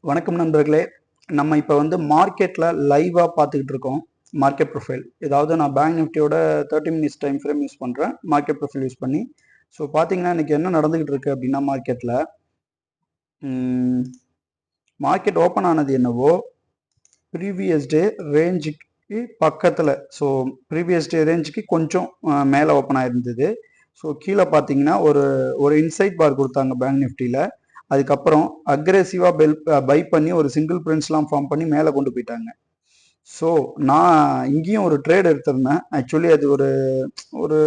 வணக்கம் நண்பர்களே. நம்ம இப்போ வந்து மார்க்கெட்டில் லைவாக பார்த்துக்கிட்டு இருக்கோம். மார்க்கெட் ப்ரொஃபைல் ஏதாவது நான் பேங்க் நிஃப்டியோட 30 மினிட்ஸ் டைம் ஃப்ரேம் யூஸ் பண்ணுறேன் மார்க்கெட் ப்ரொஃபைல் யூஸ் பண்ணி. ஸோ பார்த்தீங்கன்னா இன்றைக்கி என்ன நடந்துக்கிட்டு இருக்கு அப்படின்னா மார்க்கெட் ஓப்பன் ஆனது என்னவோ ப்ரீவியஸ் டே ரேஞ்சுக்கு பக்கத்தில். ஸோ ப்ரீவியஸ் டே ரேஞ்சுக்கு கொஞ்சம் மேலே ஓப்பன் ஆயிருந்தது. ஸோ கீழே பார்த்தீங்கன்னா ஒரு இன்சைட் பார் கொடுத்தாங்க பேங்க் நிஃப்டியில். அதுக்கப்புறம் அக்ரெசிவாக பை பண்ணி ஒரு சிங்கிள் பிரின்ஸ்லாம் ஃபார்ம் பண்ணி மேலே கொண்டு போயிட்டாங்க. ஸோ நான் இங்கேயும் ஒரு ட்ரேட் எடுத்திருந்தேன். ஆக்சுவலி அது ஒரு ஒரு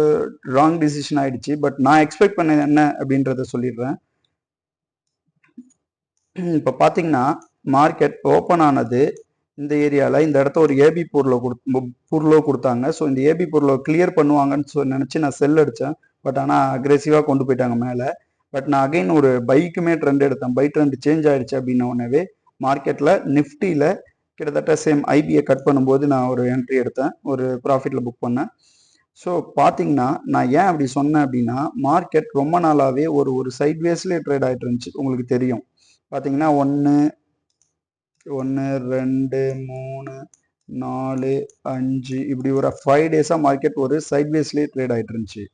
ராங் டிசிஷன் ஆயிடுச்சு. பட் நான் எக்ஸ்பெக்ட் பண்ணது என்ன அப்படின்றத சொல்லிடுறேன். இப்போ பார்த்தீங்கன்னா மார்க்கெட் ஓப்பன் ஆனது இந்த ஏரியாவில் இந்த இடத்த ஒரு ஏபி பொருளோ கொடுத்தாங்க. ஸோ இந்த ஏபி பொருளை கிளியர் பண்ணுவாங்கன்னு நினச்சி நான் செல் அடித்தேன். பட் ஆனால் அக்ரெசிவாக கொண்டு போயிட்டாங்க மேலே. பட் நான் அகைன் ஒரு பைக்குமே ட்ரெண்ட் எடுத்தேன். பை ட்ரெண்ட் சேஞ்ச் ஆயிடுச்சு அப்படின்ன உடனே மார்க்கெட்டில் நிஃப்டியில் கிட்டத்தட்ட சேம் ஐபியை கட் பண்ணும்போது நான் ஒரு என்ட்ரி எடுத்தேன், ஒரு ப்ராஃபிட்டில் புக் பண்ணேன். ஸோ பார்த்தீங்கன்னா நான் ஏன் அப்படி சொன்னேன் அப்படின்னா மார்க்கெட் ரொம்ப நாளாகவே ஒரு சைட்வேஸ்லேயே ட்ரேட் ஆகிட்டு இருந்துச்சு. உங்களுக்கு தெரியும். பார்த்தீங்கன்னா 1 2 3 4 5 இப்படி ஒரு 5 டேஸாக மார்க்கெட் ஒரு சைட்வேஸ்லேயே ட்ரேட் ஆகிட்டு இருந்துச்சு.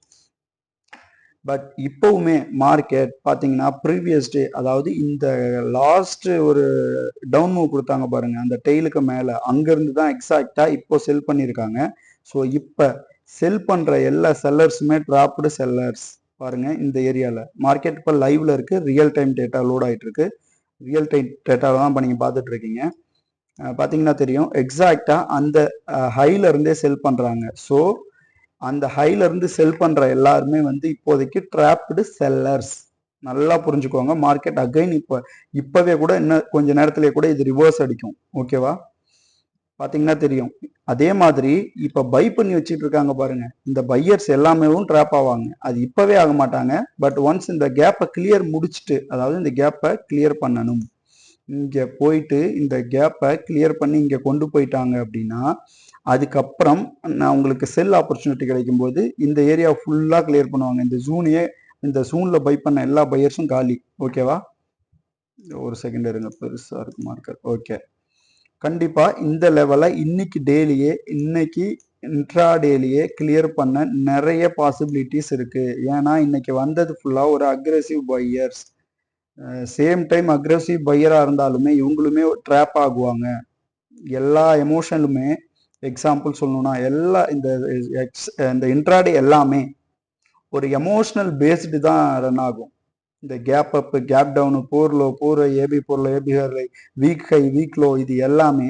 பட் இப்போவுமே மார்க்கெட் பார்த்தீங்கன்னா ப்ரீவியஸ் டே, அதாவது இந்த லாஸ்ட் ஒரு டவுன் மூவ் கொடுத்தாங்க பாருங்க, அந்த டெய்லுக்கு மேலே அங்கேருந்து தான் எக்ஸாக்டாக இப்போ செல் பண்ணியிருக்காங்க. ஸோ இப்போ செல் பண்ணுற எல்லா செல்லர்ஸுமே ட்ராப்டு செல்லர்ஸ். பாருங்க இந்த ஏரியாவில் மார்க்கெட் இப்போ லைவ்ல இருக்கு. ரியல் டைம் டேட்டா லோட் ஆகிட்டு இருக்கு. ரியல் டைம் டேட்டாவை தான் இப்போ நீங்கள் பார்த்துட்டு இருக்கீங்க. பார்த்தீங்கன்னா தெரியும் எக்ஸாக்டாக அந்த ஹைல இருந்தே செல் பண்ணுறாங்க. ஸோ அந்த ஹைல இருந்து செல் பண்ற எல்லாருமே வந்து இப்போதைக்கு ட்ராப்டு செல்லர்ஸ். நல்லா புரிஞ்சுக்கோங்க. மார்க்கெட் அகைன் இப்பவே கூட இன்னும் கொஞ்ச நேரத்திலே கூட இது ரிவர்ஸ் அடிக்கும். ஓகேவா? பாத்தீங்கன்னா தெரியும். அதே மாதிரி இப்ப பை பண்ணி வச்சுட்டு இருக்காங்க பாருங்க, இந்த பையர்ஸ் எல்லாமே ட்ராப் ஆவாங்க. அது இப்பவே ஆக மாட்டாங்க. பட் ஒன்ஸ் இந்த கேப்பை கிளியர் முடிச்சுட்டு, அதாவது இந்த கேப்பை கிளியர் பண்ணணும், இங்க போயிட்டு இந்த கேப்பை கிளியர் பண்ணி இங்க கொண்டு போயிட்டாங்க அப்படின்னா அதுக்கப்புறம் நான் உங்களுக்கு செல் ஆப்பர்ச்சுனிட்டி கிடைக்கும் போது இந்த ஏரியா ஃபுல்லா கிளியர் பண்ணுவாங்க. இந்த ஜூன்ல பை பண்ண எல்லா பையர்ஸும் காலி. ஓகேவா? ஒரு செகண்ட் இருங்க, பெருசா இருக்கு மார்க்கெட். ஓகே, கண்டிப்பா இந்த லெவலை இன்னைக்கு இன்ட்ராடேலியே கிளியர் பண்ண நிறைய பாசிபிலிட்டிஸ் இருக்கு. ஏன்னா இன்னைக்கு வந்தது ஃபுல்லா ஒரு aggressive buyers. Same time aggressive பையரா இருந்தாலுமே இவங்களுமே ட்ராப் ஆகுவாங்க. எல்லா எமோஷனுமே எக்ஸாம்பிள் சொல்லணும்னா எல்லா இந்த இன்ட்ராடே எல்லாமே ஒரு எமோஷனல் பேஸ்டு தான் ரன் ஆகும். இந்த gap up, gap down, poor low, AB poor low, AB high, week high, week low, இது எல்லாமே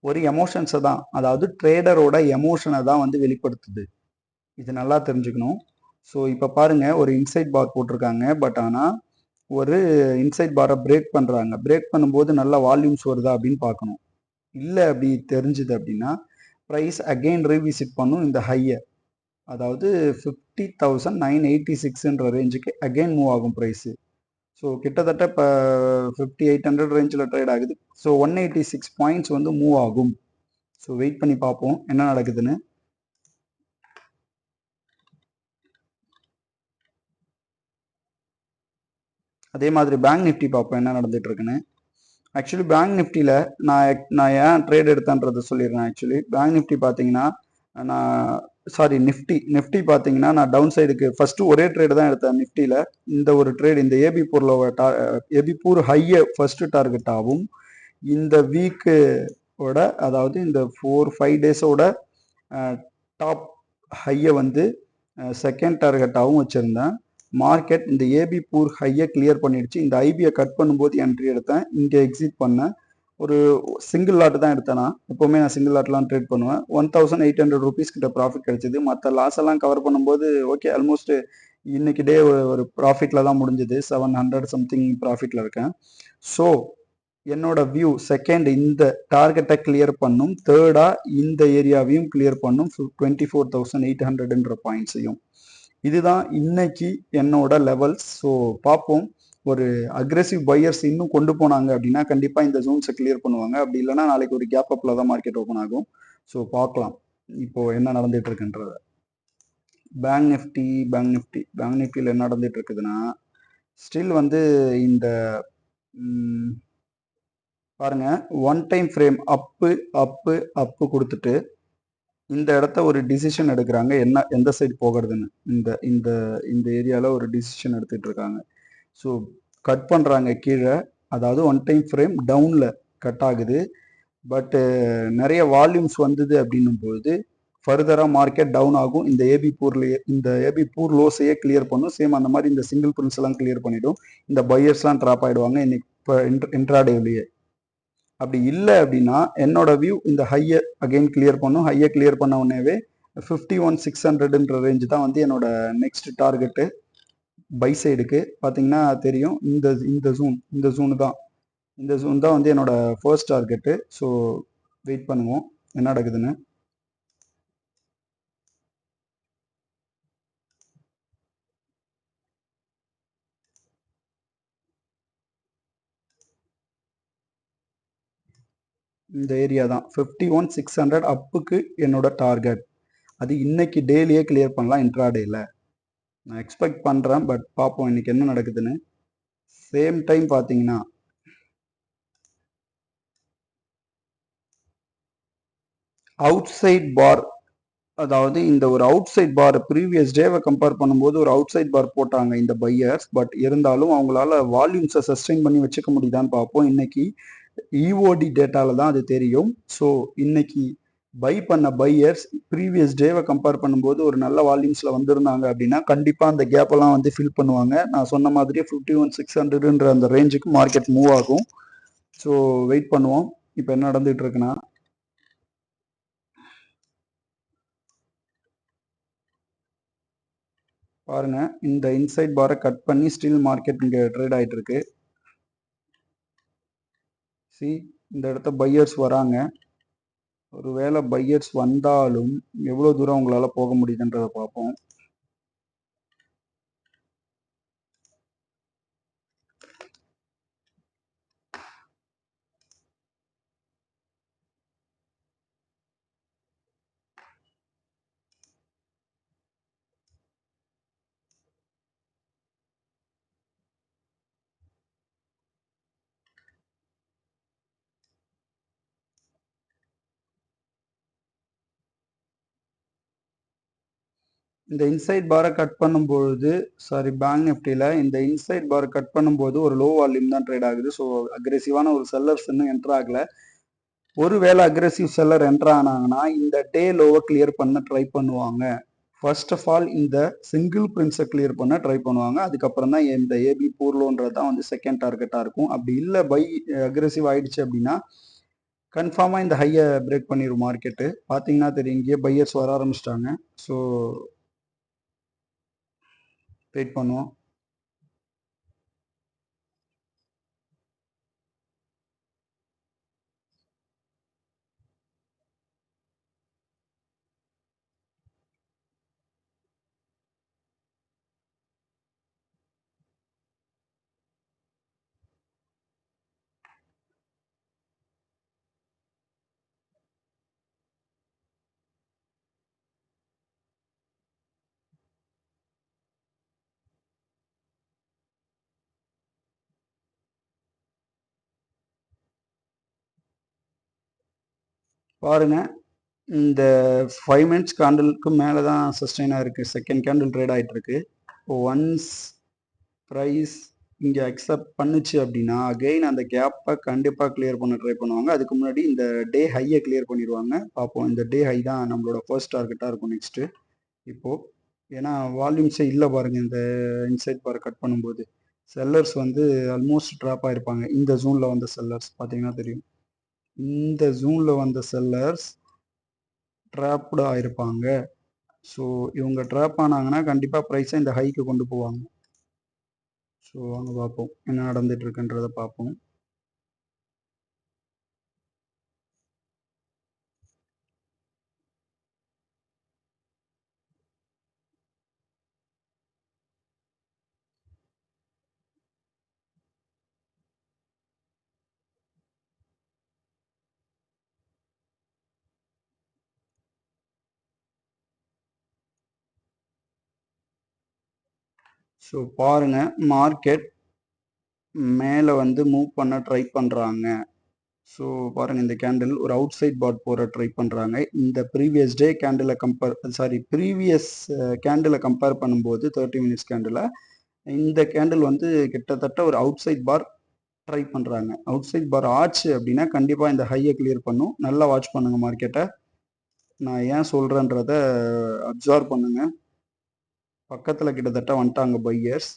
ஒரு எமோஷன்ஸை தான், அதாவது ட்ரேடரோட எமோஷனை தான் வந்து வெளிப்படுத்துது. இது நல்லா தெரிஞ்சுக்கணும். ஸோ இப்போ பாருங்க ஒரு இன்சைட் பார் போட்டிருக்காங்க. பட் ஆனால் ஒரு இன்சைட் பாரை பிரேக் பண்ணுறாங்க. பிரேக் பண்ணும்போது நல்லா வால்யூம்ஸ் வருதா அப்படின்னு பார்க்கணும். இல்லை அப்படி தெரிஞ்சுது அப்படின்னா ப்ரைஸ் அகெயின் ரீவிசிட் பண்ணும் இந்த ஹையை, அதாவது 50,986 ரேஞ்சுக்கு அகெயின் மூவ் ஆகும் ப்ரைஸு. ஸோ கிட்டத்தட்ட இப்போ 5800 ரேஞ்சில் ட்ரேட் ஆகுது. ஸோ 186 பாயிண்ட்ஸ் வந்து மூவ் ஆகும். ஸோ வெயிட் பண்ணி பார்ப்போம் என்ன நடக்குதுன்னு. அதே மாதிரி பேங்க் நிஃப்டி பார்ப்போம் என்ன நடந்துட்டு இருக்குன்னு. ஆக்சுவலி பேங்க் நிஃப்டியில் நான் ஏன் ட்ரேட் எடுத்தேன்றதை சொல்லிடுறேன். ஆக்சுவலி பேங்க் நிஃப்டி பார்த்தீங்கன்னா நிஃப்டி பார்த்தீங்கன்னா நான் டவுன் சைடுக்கு ஃபர்ஸ்ட் ஒரே ட்ரேடு தான் எடுத்தேன் நிஃப்டியில். இந்த ஒரு ட்ரேட், இந்த ஏபி பூர் ஹையை ஃபர்ஸ்ட் டார்கெட் ஆகும். இந்த வீக்கோட, அதாவது இந்த 4-5 டேஸோட டாப் ஹையை வந்து செகண்ட் டார்கெட்டாகவும் வச்சுருந்தேன். மார்க்கெட் இந்த ஏபி பூர் ஹையை கிளியர் பண்ணிடுச்சு. இந்த ஐபியை கட் பண்ணும்போது என்ட்ரி எடுத்தேன், இங்கே எக்ஸிட் பண்ணேன். ஒரு சிங்கிள் லாட் தான் எடுத்தேன்னா, எப்போவுமே நான் சிங்கிள் லாட்லாம் ட்ரேட் பண்ணுவேன். 1800 rupees கிட்ட ப்ராஃபிட் கிடைச்சிது. மற்ற லாஸ் எல்லாம் கவர் பண்ணும்போது ஓகே, ஆல்மோஸ்ட் இன்னைக்கு டே ஒரு ப்ராஃபிட்டில் தான் முடிஞ்சது. 700 சம்திங் ப்ராஃபிட்டில் இருக்கேன். ஸோ என்னோட வியூ செகண்ட் இந்த டார்கெட்டை கிளியர் பண்ணும், தேர்டா இந்த ஏரியாவையும் கிளியர் பண்ணும், 24,800 பாயிண்ட்ஸையும். இதுதான் இன்னைக்கு என்னோட லெவல்ஸ். ஸோ பார்ப்போம். ஒரு அக்ரெசிவ் பையர்ஸ் இன்னும் கொண்டு போனாங்க அப்படின்னா கண்டிப்பாக இந்த ஜோன்ஸை கிளியர் பண்ணுவாங்க. அப்படி இல்லைன்னா நாளைக்கு ஒரு கேப் அப்பில் தான் மார்க்கெட் ஓப்பன் ஆகும். ஸோ பார்க்கலாம் இப்போ என்ன நடந்துட்டு இருக்குன்றத. பேங்க் நிஃப்டியில் என்ன நடந்துட்டு இருக்குதுன்னா ஸ்டில் வந்து இந்த பாருங்க, ஒன் டைம் ஃப்ரேம் அப்பு அப்பு அப்பு கொடுத்துட்டு இந்த இடத்த ஒரு டிசிஷன் எடுக்கிறாங்க, என்ன எந்த சைடு போகிறதுன்னு. இந்த இந்த இந்த ஏரியாவில் ஒரு டிசிஷன் எடுத்துட்டு இருக்காங்க. ஸோ கட் பண்ணுறாங்க கீழே, அதாவது ஒன் டைம் ஃப்ரேம் டவுனில் கட் ஆகுது. பட்டு நிறைய வால்யூம்ஸ் வந்தது அப்படின்னும் பொழுது ஃபர்தராக மார்க்கெட் டவுன் ஆகும். இந்த ஏபி பூர்லேயே இந்த ஏபி பூர் லோஸையே கிளியர் பண்ணும். சேம் அந்த மாதிரி இந்த சிங்கிள் பிரின்ஸ் எல்லாம் கிளியர் பண்ணிடும். இந்த பையர்ஸ்லாம் ட்ராப் ஆகிடுவாங்க இன்னைக்கு இப்போ இன்ட்ராடேவிலேயே. அப்படி இல்லை அப்படின்னா என்னோட வியூ இந்த ஹையை அகெயின் கிளியர் பண்ணும். ஹையை கிளியர் பண்ண உடனேவே 51,600ன்ற ரேஞ்சு தான் வந்து என்னோட நெக்ஸ்ட் டார்கெட்டு பை சைடுக்கு. பார்த்தீங்கன்னா தெரியும், இந்த ஜூனு தான், இந்த ஜூன் தான் வந்து என்னோட ஃபர்ஸ்ட் டார்கெட்டு. ஸோ வெயிட் பண்ணுவோம் என்ன நடக்குதுன்னு. இந்த ஏரியா தான் 51,600 அப்புக்கு என்னோட டார்கெட். அது இன்னைக்கு டேலியே கிளியர் பண்ணலாம் இன்ட்ராடேல நான் எக்ஸ்பெக்ட் பண்ணுறேன். பட் பார்ப்போம் இன்னைக்கு என்ன நடக்குதுன்னு. சேம் டைம் பார்த்தீங்கன்னா அவுட் சைட் பார், அதாவது இந்த ஒரு அவுட் சைட் பார் ப்ரீவியஸ் டேவை கம்பேர் பண்ணும்போது ஒரு அவுட் சைட் பார் போட்டாங்க இந்த பையர்ஸ். பட் இருந்தாலும் அவங்களால வால்யூம்ஸை சஸ்டெயின் பண்ணி வச்சுக்க முடியுதான்னு பார்ப்போம். இன்னைக்கு இஓடி டேட்டால தான் அது தெரியும். ஸோ இன்னைக்கு பை பண்ண பையர்ஸ் ப்ரீவியஸ் டேவை கம்பேர் பண்ணும்போது ஒரு நல்ல வால்யூம்ஸில் வந்திருந்தாங்க அப்படின்னா கண்டிப்பாக அந்த கேப்பெல்லாம் வந்து ஃபில் பண்ணுவாங்க. நான் சொன்ன மாதிரியே 51,600ன்ற அந்த ரேஞ்சுக்கு மார்க்கெட் மூவ் ஆகும். ஸோ வெயிட் பண்ணுவோம். இப்போ என்ன நடந்துட்டு இருக்குன்னா, பாருங்க, இந்த இன்சைட் பாரை கட் பண்ணி ஸ்டில் மார்க்கெட் இங்கே ட்ரேட் ஆகிட்டு இருக்கு. சி, இந்த இடத்த பையர்ஸ் வராங்க. ஒருவேளை பையர்ஸ் வந்தாலும் எவ்வளோ தூரம் உங்களால் போக முடியுதுன்றதை பார்ப்போம். இந்த இன்சைட் பாரை கட் பண்ணும்பொழுது, சாரி பேங்க் நிஃப்டியில் இந்த இன்சைட் பாரை கட் பண்ணும்போது ஒரு லோ வால்யூம் தான் ட்ரேட் ஆகுது. ஸோ அக்ரெசிவான ஒரு செல்லர்ஸ் இன்னும் என்டர் ஆகலை. ஒருவேளை அக்ரெசிவ் செல்லர் என்டர் ஆனாங்கன்னா இந்த டே லோவை கிளியர் பண்ண ட்ரை பண்ணுவாங்க. ஃபர்ஸ்ட் ஆஃப் ஆல் இந்த சிங்கிள் பிரின்ஸை கிளியர் பண்ண ட்ரை பண்ணுவாங்க. அதுக்கப்புறம் தான் இந்த ஏபி பூர்லோன்றது தான் வந்து செகண்ட் டார்கெட்டாக இருக்கும். அப்படி இல்லை பை அக்ரெசிவ் ஆயிடுச்சு அப்படின்னா கன்ஃபார்மாக இந்த ஹையை பிரேக் பண்ணிடும் மார்க்கெட்டு. பார்த்தீங்கன்னா தெரியும், இங்கேயே பையர்ஸ் வர ஆரம்பிச்சிட்டாங்க. ஸோ வெயிட் பண்ணுவோம். பாருங்க, இந்த 5 மினிட்ஸ் கேண்டிலுக்கு மேலே தான் சஸ்டெயினாக இருக்குது. செகண்ட் கேண்டில் ட்ரேட் ஆகிட்டு இருக்கு. ஒன்ஸ் ப்ரைஸ் இங்கே அக்செப்ட் பண்ணுச்சு அப்படின்னா அகெயின் அந்த கேப்பை கண்டிப்பாக கிளியர் பண்ண ட்ரை பண்ணுவாங்க. அதுக்கு முன்னாடி இந்த டே ஹையை கிளியர் பண்ணிடுவாங்க. பார்ப்போம். இந்த டே ஹை தான் நம்மளோட ஃபர்ஸ்ட் டார்கெட்டாக இருக்கும் நெக்ஸ்ட்டு. இப்போது ஏன்னா வால்யூம்ஸே இல்லை பாருங்கள், இந்த இன்சைட் பார் கட் பண்ணும்போது செல்லர்ஸ் வந்து ஆல்மோஸ்ட் ட்ராப் ஆகிருப்பாங்க. இந்த ஜூனில் வந்த செல்லர்ஸ் பார்த்தீங்கன்னா தெரியும், இந்த ஜூனில் வந்த செல்லர்ஸ் ட்ராப்டு ஆயிருப்பாங்க. ஸோ இவங்க ட்ராப் ஆனாங்கன்னா கண்டிப்பாக ப்ரைஸை இந்த ஹைக்கு கொண்டு போவாங்க. ஸோ வாங்க பார்ப்போம் என்ன நடந்துட்டு இருக்குன்றதை பார்ப்போம். ஸோ பாருங்க, மார்க்கெட் மேலே வந்து மூவ் பண்ண ட்ரை பண்ணுறாங்க. ஸோ பாருங்கள், இந்த கேண்டில் ஒரு அவுட் சைட் பாட் போகிற ட்ரை பண்ணுறாங்க. இந்த ப்ரீவியஸ் டே கேண்டிலை ப்ரீவியஸ் கேண்டிலை கம்பேர் பண்ணும்போது 30 மினிட்ஸ் கேண்டில் இந்த கேண்டில் வந்து கிட்டத்தட்ட ஒரு அவுட் சைட் பார் ட்ரை பண்ணுறாங்க. அவுட் சைட் பார் ஆச்சு அப்படின்னா கண்டிப்பாக இந்த ஹையை கிளியர் பண்ணும். நல்லா வாட்ச் பண்ணுங்கள் மார்க்கெட்டை. நான் ஏன் சொல்கிறேன்றத அப்சர்வ் பண்ணுங்கள். பக்கத்தில் கிட்டத்தட்ட வந்துட்டாங்க பையர்ஸ்.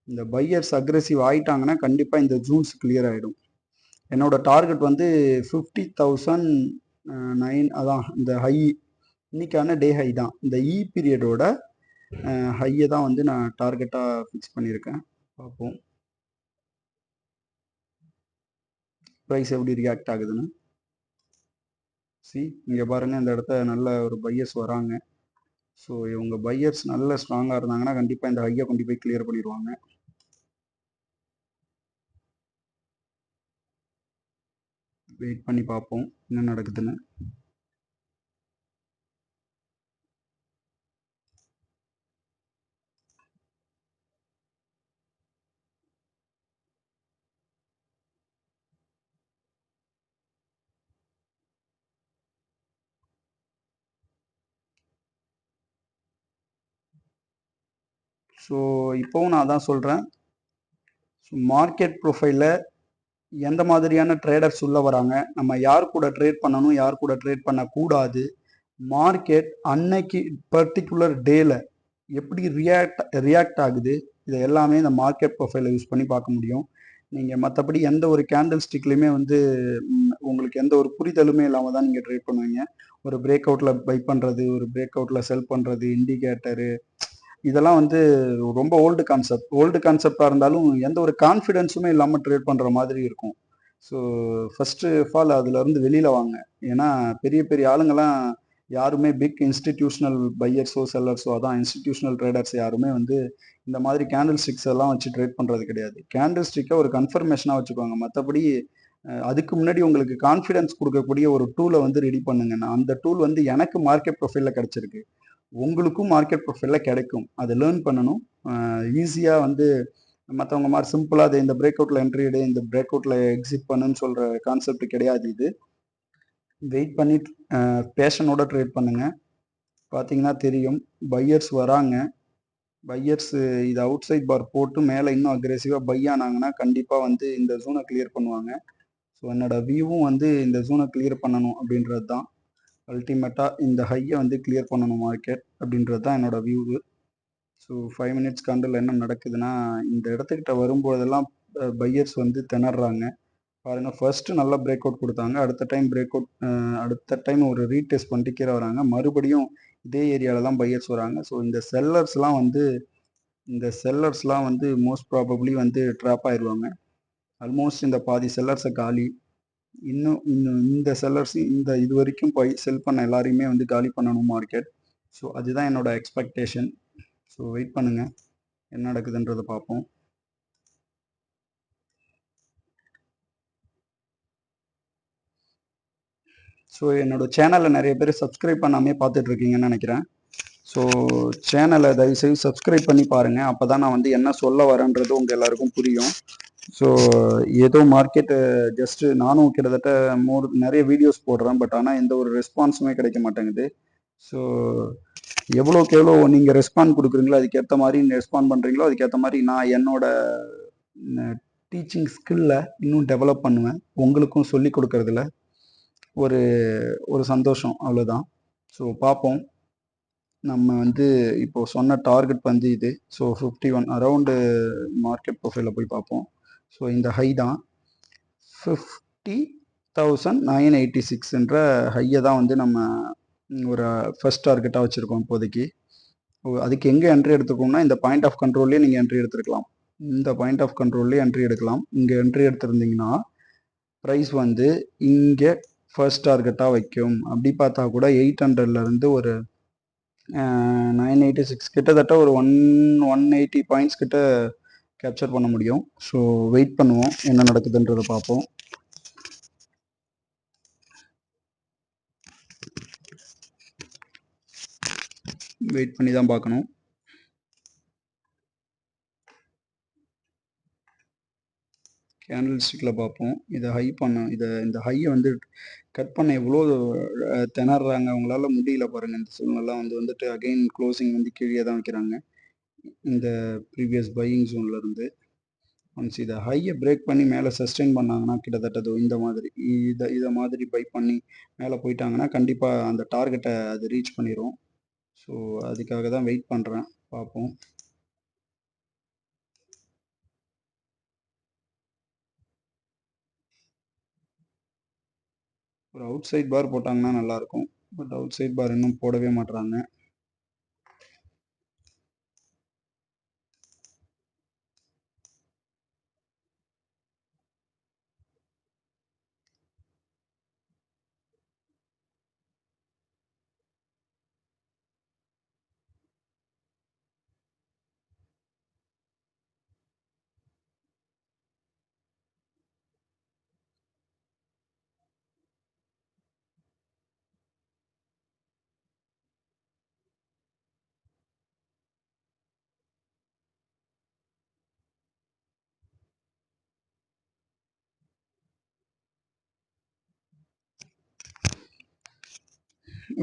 இந்த பையர்ஸ் அக்ரெசிவ் ஆயிட்டாங்கன்னா கண்டிப்பாக இந்த ஜூன்ஸ் கிளியர் ஆகிடும். என்னோட டார்கெட் வந்து 50,009. அதான் இந்த ஹை, இன்னைக்கான டே ஹை தான். இந்த இ பீரியடோட ஹையை தான் வந்து நான் டார்கெட்டாக ஃபிக்ஸ் பண்ணியிருக்கேன். பார்ப்போம் ப்ரைஸ் எப்படி ரியாக்ட் ஆகுதுன்னு. இங்கே பாருங்கள், இந்த இடத்த நல்ல ஒரு பையர்ஸ் வராங்க. ஸோ இவங்க பையர்ஸ் நல்ல ஸ்ட்ராங்காக இருந்தாங்கன்னா கண்டிப்பாக இந்த ஹையை கொண்டு போய் கிளியர் பண்ணிடுவாங்க. வெயிட் பண்ணி பார்ப்போம் என்ன நடக்குதுன்னு. ஸோ இப்போவும் நான் தான் சொல்கிறேன், மார்க்கெட் ப்ரொஃபைலில் எந்த மாதிரியான ட்ரேடர்ஸ் உள்ள வராங்க, நம்ம யார் கூட ட்ரேட் பண்ணணும், யார் கூட ட்ரேட் பண்ணக்கூடாது, மார்க்கெட் அன்னைக்கு பர்டிகுலர் டேல எப்படி ரியாக்ட் ஆகுது, இதை எல்லாமே இந்த மார்க்கெட் ப்ரொஃபைலை யூஸ் பண்ணி பார்க்க முடியும். நீங்கள் மற்றபடி எந்த ஒரு கேண்டில் ஸ்டிக்லையுமே வந்து உங்களுக்கு எந்த ஒரு புரிதலுமே இல்லாமல் தான் நீங்கள் ட்ரேட் பண்ணுவீங்க. ஒரு பிரேக் அவுட்டில் பை பண்ணுறது, ஒரு பிரேக் அவுட்டில் செல் பண்ணுறது, இண்டிகேட்டரு, இதெல்லாம் வந்து ரொம்ப ஓல்டு கான்செப்டாக இருந்தாலும் எந்த ஒரு கான்ஃபிடென்ஸுமே இல்லாமல் ட்ரேட் பண்ணுற மாதிரி இருக்கும். ஸோ ஃபஸ்ட்டு ஆஃப் ஆல் அதுலேருந்து வெளியில் வாங்க. ஏன்னா பெரிய பெரிய ஆளுங்கெல்லாம் யாருமே பிக் இன்ஸ்டிடியூஷனல் பையர்ஸோ செல்லர்ஸோ, அதான் இன்ஸ்டிடியூஷனல் ட்ரேடர்ஸ் யாருமே வந்து இந்த மாதிரி கேண்டில் ஸ்டிக்ஸ் எல்லாம் வச்சு ட்ரேட் பண்ணுறது கிடையாது. கேண்டில் ஸ்டிக்கை ஒரு கன்ஃபர்மேஷனாக வச்சுக்குவாங்க. மற்றபடி அதுக்கு முன்னாடி உங்களுக்கு கான்ஃபிடன்ஸ் கொடுக்கக்கூடிய ஒரு டூலை வந்து ரெடி பண்ணுங்க. நான் அந்த டூல் வந்து எனக்கு மார்க்கெட் ப்ரொஃபைலில் கிடச்சிருக்கு, உங்களுக்கும் மார்க்கெட் ப்ரொஃபைலில் கிடைக்கும். அதை லேர்ன் பண்ணணும். ஈஸியாக வந்து மற்றவங்க மாதிரி சிம்பிளாக அது இந்த பிரேக் அவுட்டில் என்ட்ரி எடு, இந்த பிரேக் அவுட்டில் எக்ஸிட் பண்ணுன்னு சொல்கிற கான்செப்ட் கிடையாது. இது வெயிட் பண்ணி பேஷனோட ட்ரேட் பண்ணுங்கள். பார்த்தீங்கன்னா தெரியும், பையர்ஸ் வராங்க. பையர்ஸ் இது அவுட் சைட் பார் போட்டு மேலே இன்னும் அக்ரெசிவாக பை ஆனாங்கன்னா கண்டிப்பாக வந்து இந்த ஜோனை கிளியர் பண்ணுவாங்க. ஸோ என்னோட வியூவும் வந்து இந்த ஜோனை கிளியர் பண்ணணும் அப்படின்றது தான். அல்டிமேட்டாக இந்த ஹையை வந்து கிளியர் பண்ணணும் மார்க்கெட் அப்படின்றது தான் என்னோட வியூவு. ஸோ 5 மினிட்ஸ் கேண்டில் என்ன நடக்குதுன்னா, இந்த இடத்துக்கிட்ட வரும்போதெல்லாம் பையர்ஸ் வந்து திணறாங்க. பாருங்கள், ஃபர்ஸ்ட்டு நல்லா பிரேக் அவுட் கொடுத்தாங்க. அடுத்த டைம் ஒரு ரீடெஸ்ட் பண்ணிட்டு கீழே வராங்க. மறுபடியும் இதே ஏரியாவில் தான் பையர்ஸ் வராங்க. ஸோ இந்த செல்லர்ஸ்லாம் வந்து மோஸ்ட் ப்ராபப்ளி வந்து ட்ராப் ஆயிடுவாங்க. ஆல்மோஸ்ட் இந்த பாதி செல்லர்ஸை காலி. இன்னும் இன்னும் இந்த செல்லர்ஸ் இது வரைக்கும் செல் பண்ண எல்லாரையுமே வந்து காலி பண்ணணும் மார்க்கெட். ஸோ அதுதான் என்னோட எக்ஸ்பெக்டேஷன். ஸோ வெயிட் பண்ணுங்கள், என்ன நடக்குதுன்றதை பார்ப்போம். ஸோ என்னோட சேனலை நிறைய பேர் சப்ஸ்கிரைப் பண்ணாமே பார்த்துட்ருக்கீங்கன்னு நினைக்கிறேன். ஸோ சேனலை தயவுசெய்து சப்ஸ்கிரைப் பண்ணி பாருங்கள். அப்போ தான் நான் வந்து என்ன சொல்ல வரேன்றது உங்கள் எல்லாருக்கும் புரியும். ஸோ ஏதோ மார்க்கெட்டு ஜஸ்ட்டு நானும் கிட்டத்தட்ட நிறைய வீடியோஸ் போடுறேன். பட் ஆனால் எந்த ஒரு ரெஸ்பான்ஸுமே கிடைக்க மாட்டேங்குது. ஸோ எவ்வளோக்கு எவ்வளோ நீங்கள் ரெஸ்பாண்ட் கொடுக்குறீங்களோ, அதுக்கேற்ற மாதிரி ரெஸ்பாண்ட் பண்ணுறீங்களோ, அதுக்கேற்ற மாதிரி நான் என்னோட டீச்சிங் ஸ்கில்லை இன்னும் டெவலப் பண்ணுவேன். உங்களுக்கும் சொல்லி கொடுக்கறதுல ஒரு ஒரு சந்தோஷம், அவ்வளோதான். ஸோ பார்ப்போம். நம்ம வந்து இப்போது சொன்ன டார்கெட் வந்து இது. ஸோ 51 அரவுண்டு மார்க்கெட் ப்ரொஃபைலில் போய் பார்ப்போம். ஸோ இந்த ஹை தான் 50,986 ஹையை தான் வந்து நம்ம ஒரு ஃபர்ஸ்ட் டார்கெட்டாக வச்சுருக்கோம் இப்போதைக்கு. அதுக்கு எங்கே என்ட்ரி எடுத்துக்கோம்னா, இந்த பாயிண்ட் ஆஃப் கண்ட்ரோல்லே நீங்கள் என்ட்ரி எடுத்துருக்கலாம். இந்த பாயிண்ட் ஆஃப் கண்ட்ரோல்லே என்ட்ரி எடுக்கலாம். இங்கே என்ட்ரி எடுத்திருந்தீங்கன்னா ப்ரைஸ் வந்து இங்கே ஃபர்ஸ்ட் டார்கெட்டாக வைக்கும். அப்படி பார்த்தா கூட 800லேருந்து ஒரு 986 கிட்டத்தட்ட ஒரு 180 பாயிண்ட்ஸ் கிட்ட கேப்சர் பண்ண முடியும். ஸோ வெயிட் பண்ணுவோம், என்ன நடக்குதுன்றதை பார்ப்போம். வெயிட் பண்ணி தான் பார்க்கணும். கேண்டில் ஸ்டிக்கில் பார்ப்போம். இதை ஹை பண்ண இந்த ஹையை வந்து கட் பண்ண எவ்வளோ திணறாங்க, அவங்களால முடியல பாருங்கள். இந்த சூழ்நிலை வந்துட்டு அகெயின் க்ளோசிங் வந்து கீழே தான் வைக்கிறாங்க இந்த ப்ரீவியஸ் பையிங் ஜோனில் இருந்து. ஒன்ஸ் இதை ஹையை பிரேக் பண்ணி மேலே சஸ்டெயின் பண்ணாங்கன்னா கிட்டத்தட்ட இந்த மாதிரி இதை மாதிரி பை பண்ணி மேலே போயிட்டாங்கன்னா கண்டிப்பாக அந்த டார்கெட்டை அது ரீச் பண்ணிடும். ஸோ அதுக்காக தான் வெயிட் பண்ணுறேன், பார்ப்போம். ஒரு அவுட் சைட் பார் போட்டாங்கன்னா நல்லாயிருக்கும். பட் அவுட் சைட் பார் இன்னும் போடவே மாட்டுறாங்க.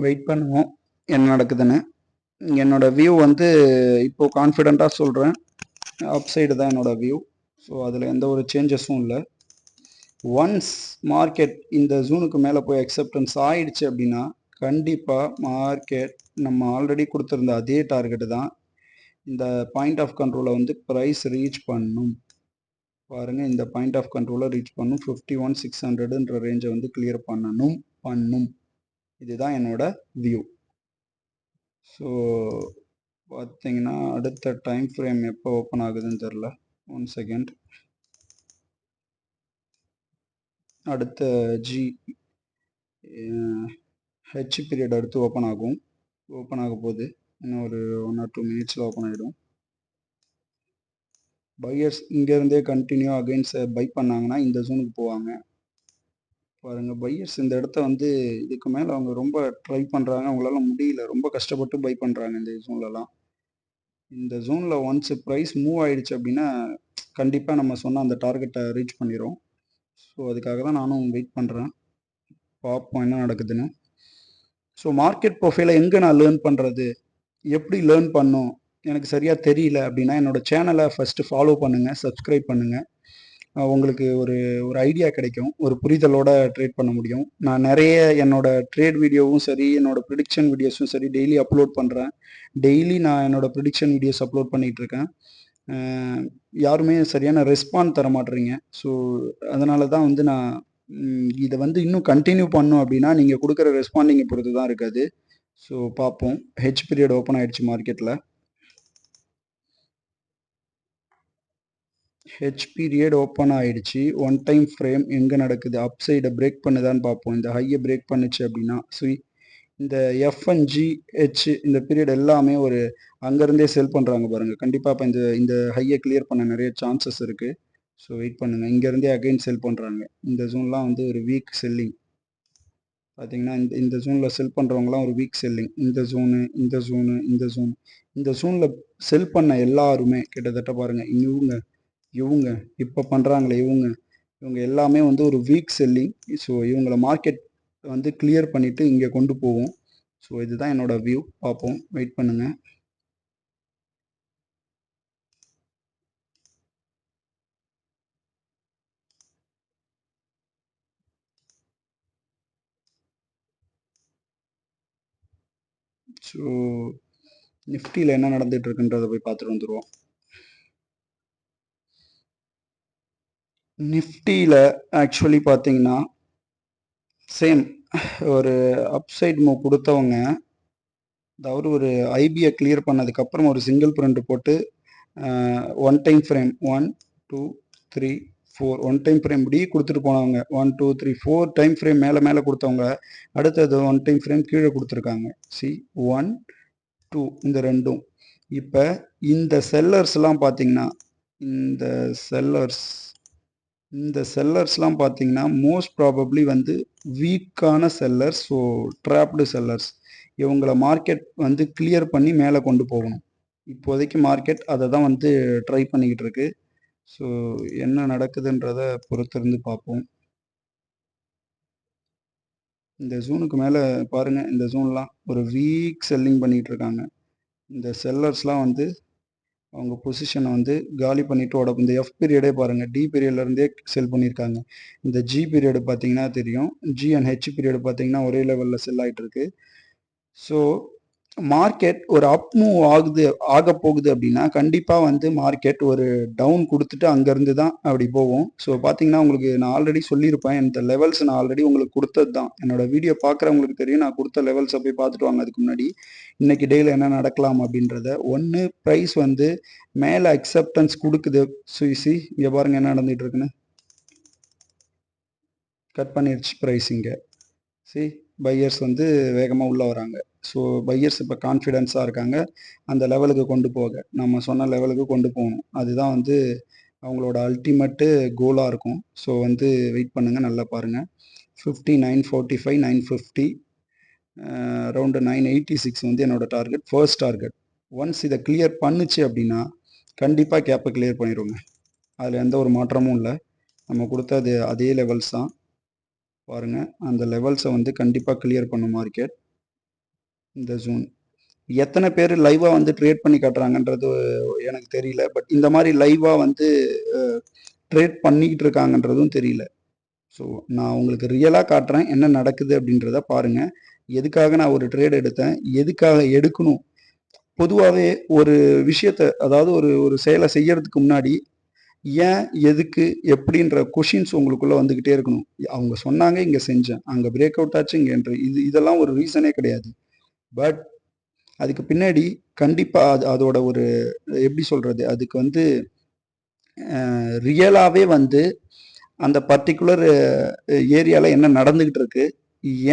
வெயிட் பண்ணுவோம் என்ன நடக்குதுன்னு. என்னோட வியூ வந்து இப்போ கான்ஃபிடெண்ட்டாக சொல்கிறேன், அப் சைடு தான் என்னோட வியூ. ஸோ அதில் எந்த ஒரு சேஞ்சஸும் இல்லை. ஒன்ஸ் மார்க்கெட் இந்த ஜூனுக்கு மேலே போய் அக்செப்டன்ஸ் ஆயிடுச்சு அப்படின்னா கண்டிப்பாக மார்க்கெட் நம்ம ஆல்ரெடி கொடுத்துருந்த அதே டார்கெட்டு தான் இந்த பாயிண்ட் ஆஃப் கண்ட்ரோலை வந்து ப்ரைஸ் ரீச் பண்ணும். பாருங்கள், இந்த பாயிண்ட் ஆஃப் கண்ட்ரோலை ரீச் பண்ணும். 51,600ன்ற ரேஞ்சை வந்து கிளியர் பண்ணும். இதுதான் என்னோட வியூ. ஸோ பார்த்தீங்கன்னா அடுத்த டைம் ஃப்ரேம் எப்போ ஓப்பன் ஆகுதுன்னு தெரில. 1 செகண்ட். அடுத்த ஹெச் பீரியட் அடுத்து ஓப்பன் ஆக போகுது. இன்னும் ஒரு 1 or 2 மினிட்ஸில் ஓப்பன் ஆகிடும். பையர்ஸ் இங்கேருந்தே கண்டினியூ அகைன்ஸ் பை பண்ணாங்கன்னா இந்த ஜோனுக்கு போவாங்க. பாருங்கள், பையர்ஸ் இந்த இடத்த வந்து இதுக்கு மேலே அவங்க ரொம்ப ட்ரை பண்ணுறாங்க, அவங்களால முடியல, ரொம்ப கஷ்டப்பட்டு பை பண்ணுறாங்க இந்த ஜோன்லலாம். இந்த ஜோனில் ஒன்ஸ் ப்ரைஸ் மூவ் ஆகிடுச்சு அப்படின்னா கண்டிப்பாக நம்ம சொன்ன அந்த டார்கெட்டை ரீச் பண்ணிடும். ஸோ அதுக்காக தான் நானும் வெயிட் பண்ணுறேன், பார்ப்போம் என்ன நடக்குதுன்னு. ஸோ மார்க்கெட் ப்ரொஃபைலை எங்கே நான் லேர்ன் பண்ணுறது, எப்படி லேர்ன் பண்ணும் எனக்கு சரியாக தெரியல அப்படின்னா என்னோடய சேனலை ஃபஸ்ட்டு ஃபாலோ பண்ணுங்கள், சப்ஸ்கிரைப் பண்ணுங்கள். உங்களுக்கு ஒரு ஐடியா கிடைக்கும், ஒரு புரிதலோட ட்ரேட் பண்ண முடியும். நான் நிறைய என்னோடய ட்ரேட் வீடியோவும் சரி, என்னோடய ப்ரிடிக்ஷன் வீடியோஸும் சரி டெய்லி அப்லோட் பண்ணுறேன். டெய்லி நான் என்னோடய ப்ரிடிக்ஷன் வீடியோஸ் அப்லோட் பண்ணிகிட்ருக்கேன். யாருமே சரியான ரெஸ்பாண்ட் தர மாட்டேறீங்க. ஸோ அதனால தான் வந்து நான் இதை வந்து இன்னும் கண்டினியூ பண்ணோம் அப்படின்னா நீங்கள் கொடுக்குற ரெஸ்பாண்டிங்கை பொறுத்து தான் இருக்காது. ஸோ பார்ப்போம். ஹெச் பீரியட் ஓப்பன் ஆகிடுச்சு மார்க்கெட்டில். ஹெச் பீரியட் ஓப்பன் ஆகிடுச்சு. ஒன் டைம் ஃப்ரேம் எங்கே நடக்குது, அப் சைடை பிரேக் பண்ணுதான்னு பார்ப்போம். இந்த ஹையை பிரேக் பண்ணுச்சு அப்படின்னா இந்த எஃப்என்ஜி ஹெச் இந்த பீரியட் எல்லாமே ஒரு அங்கேருந்தே செல் பண்ணுறாங்க பாருங்கள். கண்டிப்பாக இப்போ இந்த ஹையை கிளியர் பண்ண நிறைய சான்சஸ் இருக்குது. ஸோ வெயிட் பண்ணுங்கள். இங்கேருந்தே அகைன் செல் பண்ணுறாங்க. இந்த ஜோன்லாம் வந்து ஒரு வீக் செல்லிங். பார்த்தீங்கன்னா இந்த ஜோனில் செல் பண்ணுறவங்களாம் ஒரு வீக் செல்லிங். இந்த ஜோனில் செல் பண்ண எல்லாருமே கிட்டத்தட்ட பாருங்கள், இவங்க இப்போ பண்ணுறாங்களே இவங்க எல்லாமே வந்து ஒரு வீக் செல்லிங். ஸோ இவங்கள மார்க்கெட் வந்து கிளியர் பண்ணிவிட்டு இங்கே கொண்டு போவோம். ஸோ இதுதான் என்னோட வியூ, பார்ப்போம், வெயிட் பண்ணுங்கள். ஸோ நிஃப்டியில் என்ன நடந்துட்டு இருக்குன்றதை போய் பார்த்துட்டு வந்துடுவோம். நிஃப்டியில் ஆக்சுவலி பார்த்தீங்கன்னா சேம் ஒரு அப்சைட் மூவ் கொடுத்தவங்க, அதாவது ஒரு ஐபியை கிளியர் பண்ணதுக்கப்புறம் ஒரு சிங்கிள் பிரிண்ட் போட்டு one time frame 1 2 3 4 one time frame இப்படி கொடுத்துட்டு போனவங்க. 1 2 3 4 டைம் ஃப்ரேம் மேலே கொடுத்தவங்க அடுத்தது ஒன் டைம் ஃப்ரேம் கீழே கொடுத்துருக்காங்க. 1 2 இந்த ரெண்டும். இப்போ இந்த செல்லர்ஸ்லாம் பார்த்தீங்கன்னா இந்த செல்லர்ஸ்லாம் பார்த்தீங்கன்னா மோஸ்ட் ப்ராபப்ளி வந்து வீக்கான செல்லர்ஸ். So dropped sellers. இவங்கள மார்க்கெட் வந்து கிளியர் பண்ணி மேலே கொண்டு போகணும். இப்போதைக்கு மார்க்கெட் அதை தான் வந்து ட்ரை பண்ணிக்கிட்டு இருக்கு. ஸோ என்ன நடக்குதுன்றத பொறுத்திருந்து பார்ப்போம். இந்த ஜோனுக்கு மேலே பாருங்கள், இந்த ஜோன்லாம் ஒரு வீக் செல்லிங் பண்ணிகிட்டு இருக்காங்க. இந்த செல்லர்ஸ்லாம் வந்து அவங்க பொசிஷனை வந்து காலி பண்ணிட்டு இந்த எஃப் பீரியடே பாருங்கள், டி பீரியட்லேருந்தே செல் பண்ணியிருக்காங்க. இந்த ஜி பீரியடு பார்த்தீங்கன்னா தெரியும், ஜி அண்ட் ஹெச் பீரியடு பார்த்தீங்கன்னா ஒரே லெவலில் செல் ஆகிட்டு இருக்கு. ஸோ மார்க்கெட் ஒரு அப் மூவ் ஆக போகுது அப்படின்னா கண்டிப்பாக வந்து மார்க்கெட் ஒரு டவுன் கொடுத்துட்டு அங்கேருந்து தான் அப்படி போகும். ஸோ பார்த்தீங்கன்னா உங்களுக்கு நான் ஆல்ரெடி சொல்லியிருப்பேன், இந்த லெவல்ஸ் நான் ஆல்ரெடி உங்களுக்கு கொடுத்தது தான். என்னோட வீடியோ பார்க்குறவங்களுக்கு தெரியும், நான் கொடுத்த லெவல்ஸை போய் பார்த்துட்டு வாங்க. அதுக்கு முன்னாடி இன்னைக்கு டேயில் என்ன நடக்கலாம் அப்படின்றத. ஒன்று ப்ரைஸ் வந்து மேலே அக்செப்டன்ஸ் கொடுக்குது. சுயிசி இங்கே பாருங்கள் என்ன நடந்துகிட்டு இருக்குன்னு. கட் பண்ணிடுச்சு ப்ரைஸ் இங்கே. சி பையர்ஸ் வந்து வேகமாக உள்ளே வராங்க. ஸோ பையர்ஸ் இப்போ கான்ஃபிடென்ஸாக இருக்காங்க, அந்த லெவலுக்கு கொண்டு போக, நம்ம சொன்ன லெவலுக்கு கொண்டு போகணும். அதுதான் வந்து அவங்களோட அல்டிமேட்டு கோலாக இருக்கும். ஸோ வந்து வெயிட் பண்ணுங்கள், நல்லா பாருங்கள். 50, 945, 950, அரௌண்டு 986 வந்து என்னோட டார்கெட், ஃபர்ஸ்ட் டார்கெட். ஒன்ஸ் இதை கிளியர் பண்ணுச்சு அப்படின்னா கண்டிப்பாக கேப்பை கிளியர் பண்ணிடுவோங்க. அதில் எந்த ஒரு மாற்றமும் இல்லை. நம்ம கொடுத்த அதே லெவல்ஸ் தான். பாருங்கள், அந்த லெவல்ஸை வந்து கண்டிப்பாக கிளியர் பண்ணும் மார்க்கெட். இந்த ஜோன் எத்தனை பேர் லைவாக வந்து ட்ரேட் பண்ணி காட்டுறாங்கன்றது எனக்கு தெரியல. பட் இந்த மாதிரி லைவாக வந்து ட்ரேட் பண்ணிக்கிட்டு இருக்காங்கன்றதும் தெரியல. ஸோ நான் உங்களுக்கு ரியலாக காட்டுறேன் என்ன நடக்குது அப்படின்றத பாருங்கள். எதுக்காக நான் ஒரு ட்ரேட் எடுத்தேன், எதுக்காக எடுக்கணும். பொதுவாகவே ஒரு விஷயத்தை, அதாவது ஒரு ஒரு செயலை செய்யறதுக்கு முன்னாடி ஏன், எதுக்கு, எப்படின்ற கொஷின்ஸ் உங்களுக்குள்ளே வந்துக்கிட்டே இருக்கணும். அவங்க சொன்னாங்க, இங்கே செஞ்சேன், அங்கே பிரேக் அவுட் ஆச்சு, இங்கே இதெல்லாம் ஒரு ரீசனே கிடையாது. பட் அதுக்கு பின்னாடி கண்டிப்பாக அதோட ஒரு எப்படி சொல்கிறது, அதுக்கு வந்து ரியலாகவே வந்து அந்த பர்டிகுலர் ஏரியாவில் என்ன நடந்துக்கிட்டு இருக்கு,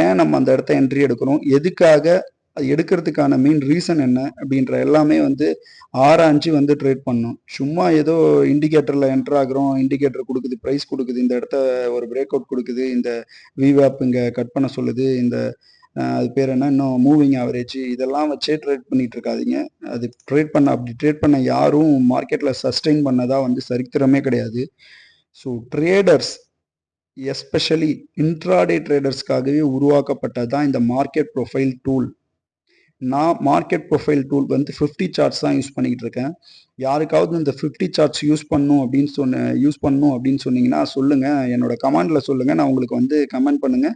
ஏன் நம்ம அந்த இடத்த என்ட்ரி எடுக்கிறோம், எதுக்காக அது எடுக்கிறதுக்கான மெயின் ரீசன் என்ன அப்படின்ற எல்லாமே வந்து ஆராய்ஞ்சு வந்து ட்ரேட் பண்ணணும். சும்மா ஏதோ இண்டிகேட்டரில் என்ட்ரு ஆகிறோம், இண்டிகேட்டர் கொடுக்குது, ப்ரைஸ் கொடுக்குது, இந்த இடத்த ஒரு பிரேக் அவுட் கொடுக்குது, இந்த விவேப் இங்கே கட் பண்ண சொல்லுது, இந்த அது பேர் என்ன, இன்னும் மூவிங் ஆவரேஜ், இதெல்லாம் வச்சே ட்ரேட் பண்ணிட்டு இருக்காதீங்க. அது அப்படி ட்ரேட் பண்ண யாரும் மார்க்கெட்டில் சஸ்டெயின் பண்ணதா வந்து சரித்திரமே கிடையாது. ஸோ ட்ரேடர்ஸ், எஸ்பெஷலி இன்ட்ராடே ட்ரேடர்ஸ்க்காகவே உருவாக்கப்பட்டது தான் இந்த மார்க்கெட் ப்ரொஃபைல் டூல். நான் மார்க்கெட் ப்ரொஃபைல் டூல் வந்து 50 சார்ட்ஸ் தான் யூஸ் பண்ணிக்கிட்டு இருக்கேன். யாருக்காவது இந்த 50 சார்ட்ஸ் யூஸ் பண்ணணும் அப்படின்னு சொன்னீங்கன்னா சொல்லுங்கள், என்னோட கமெண்டில் சொல்லுங்கள். நான் உங்களுக்கு வந்து கமெண்ட் பண்ணுங்கள்.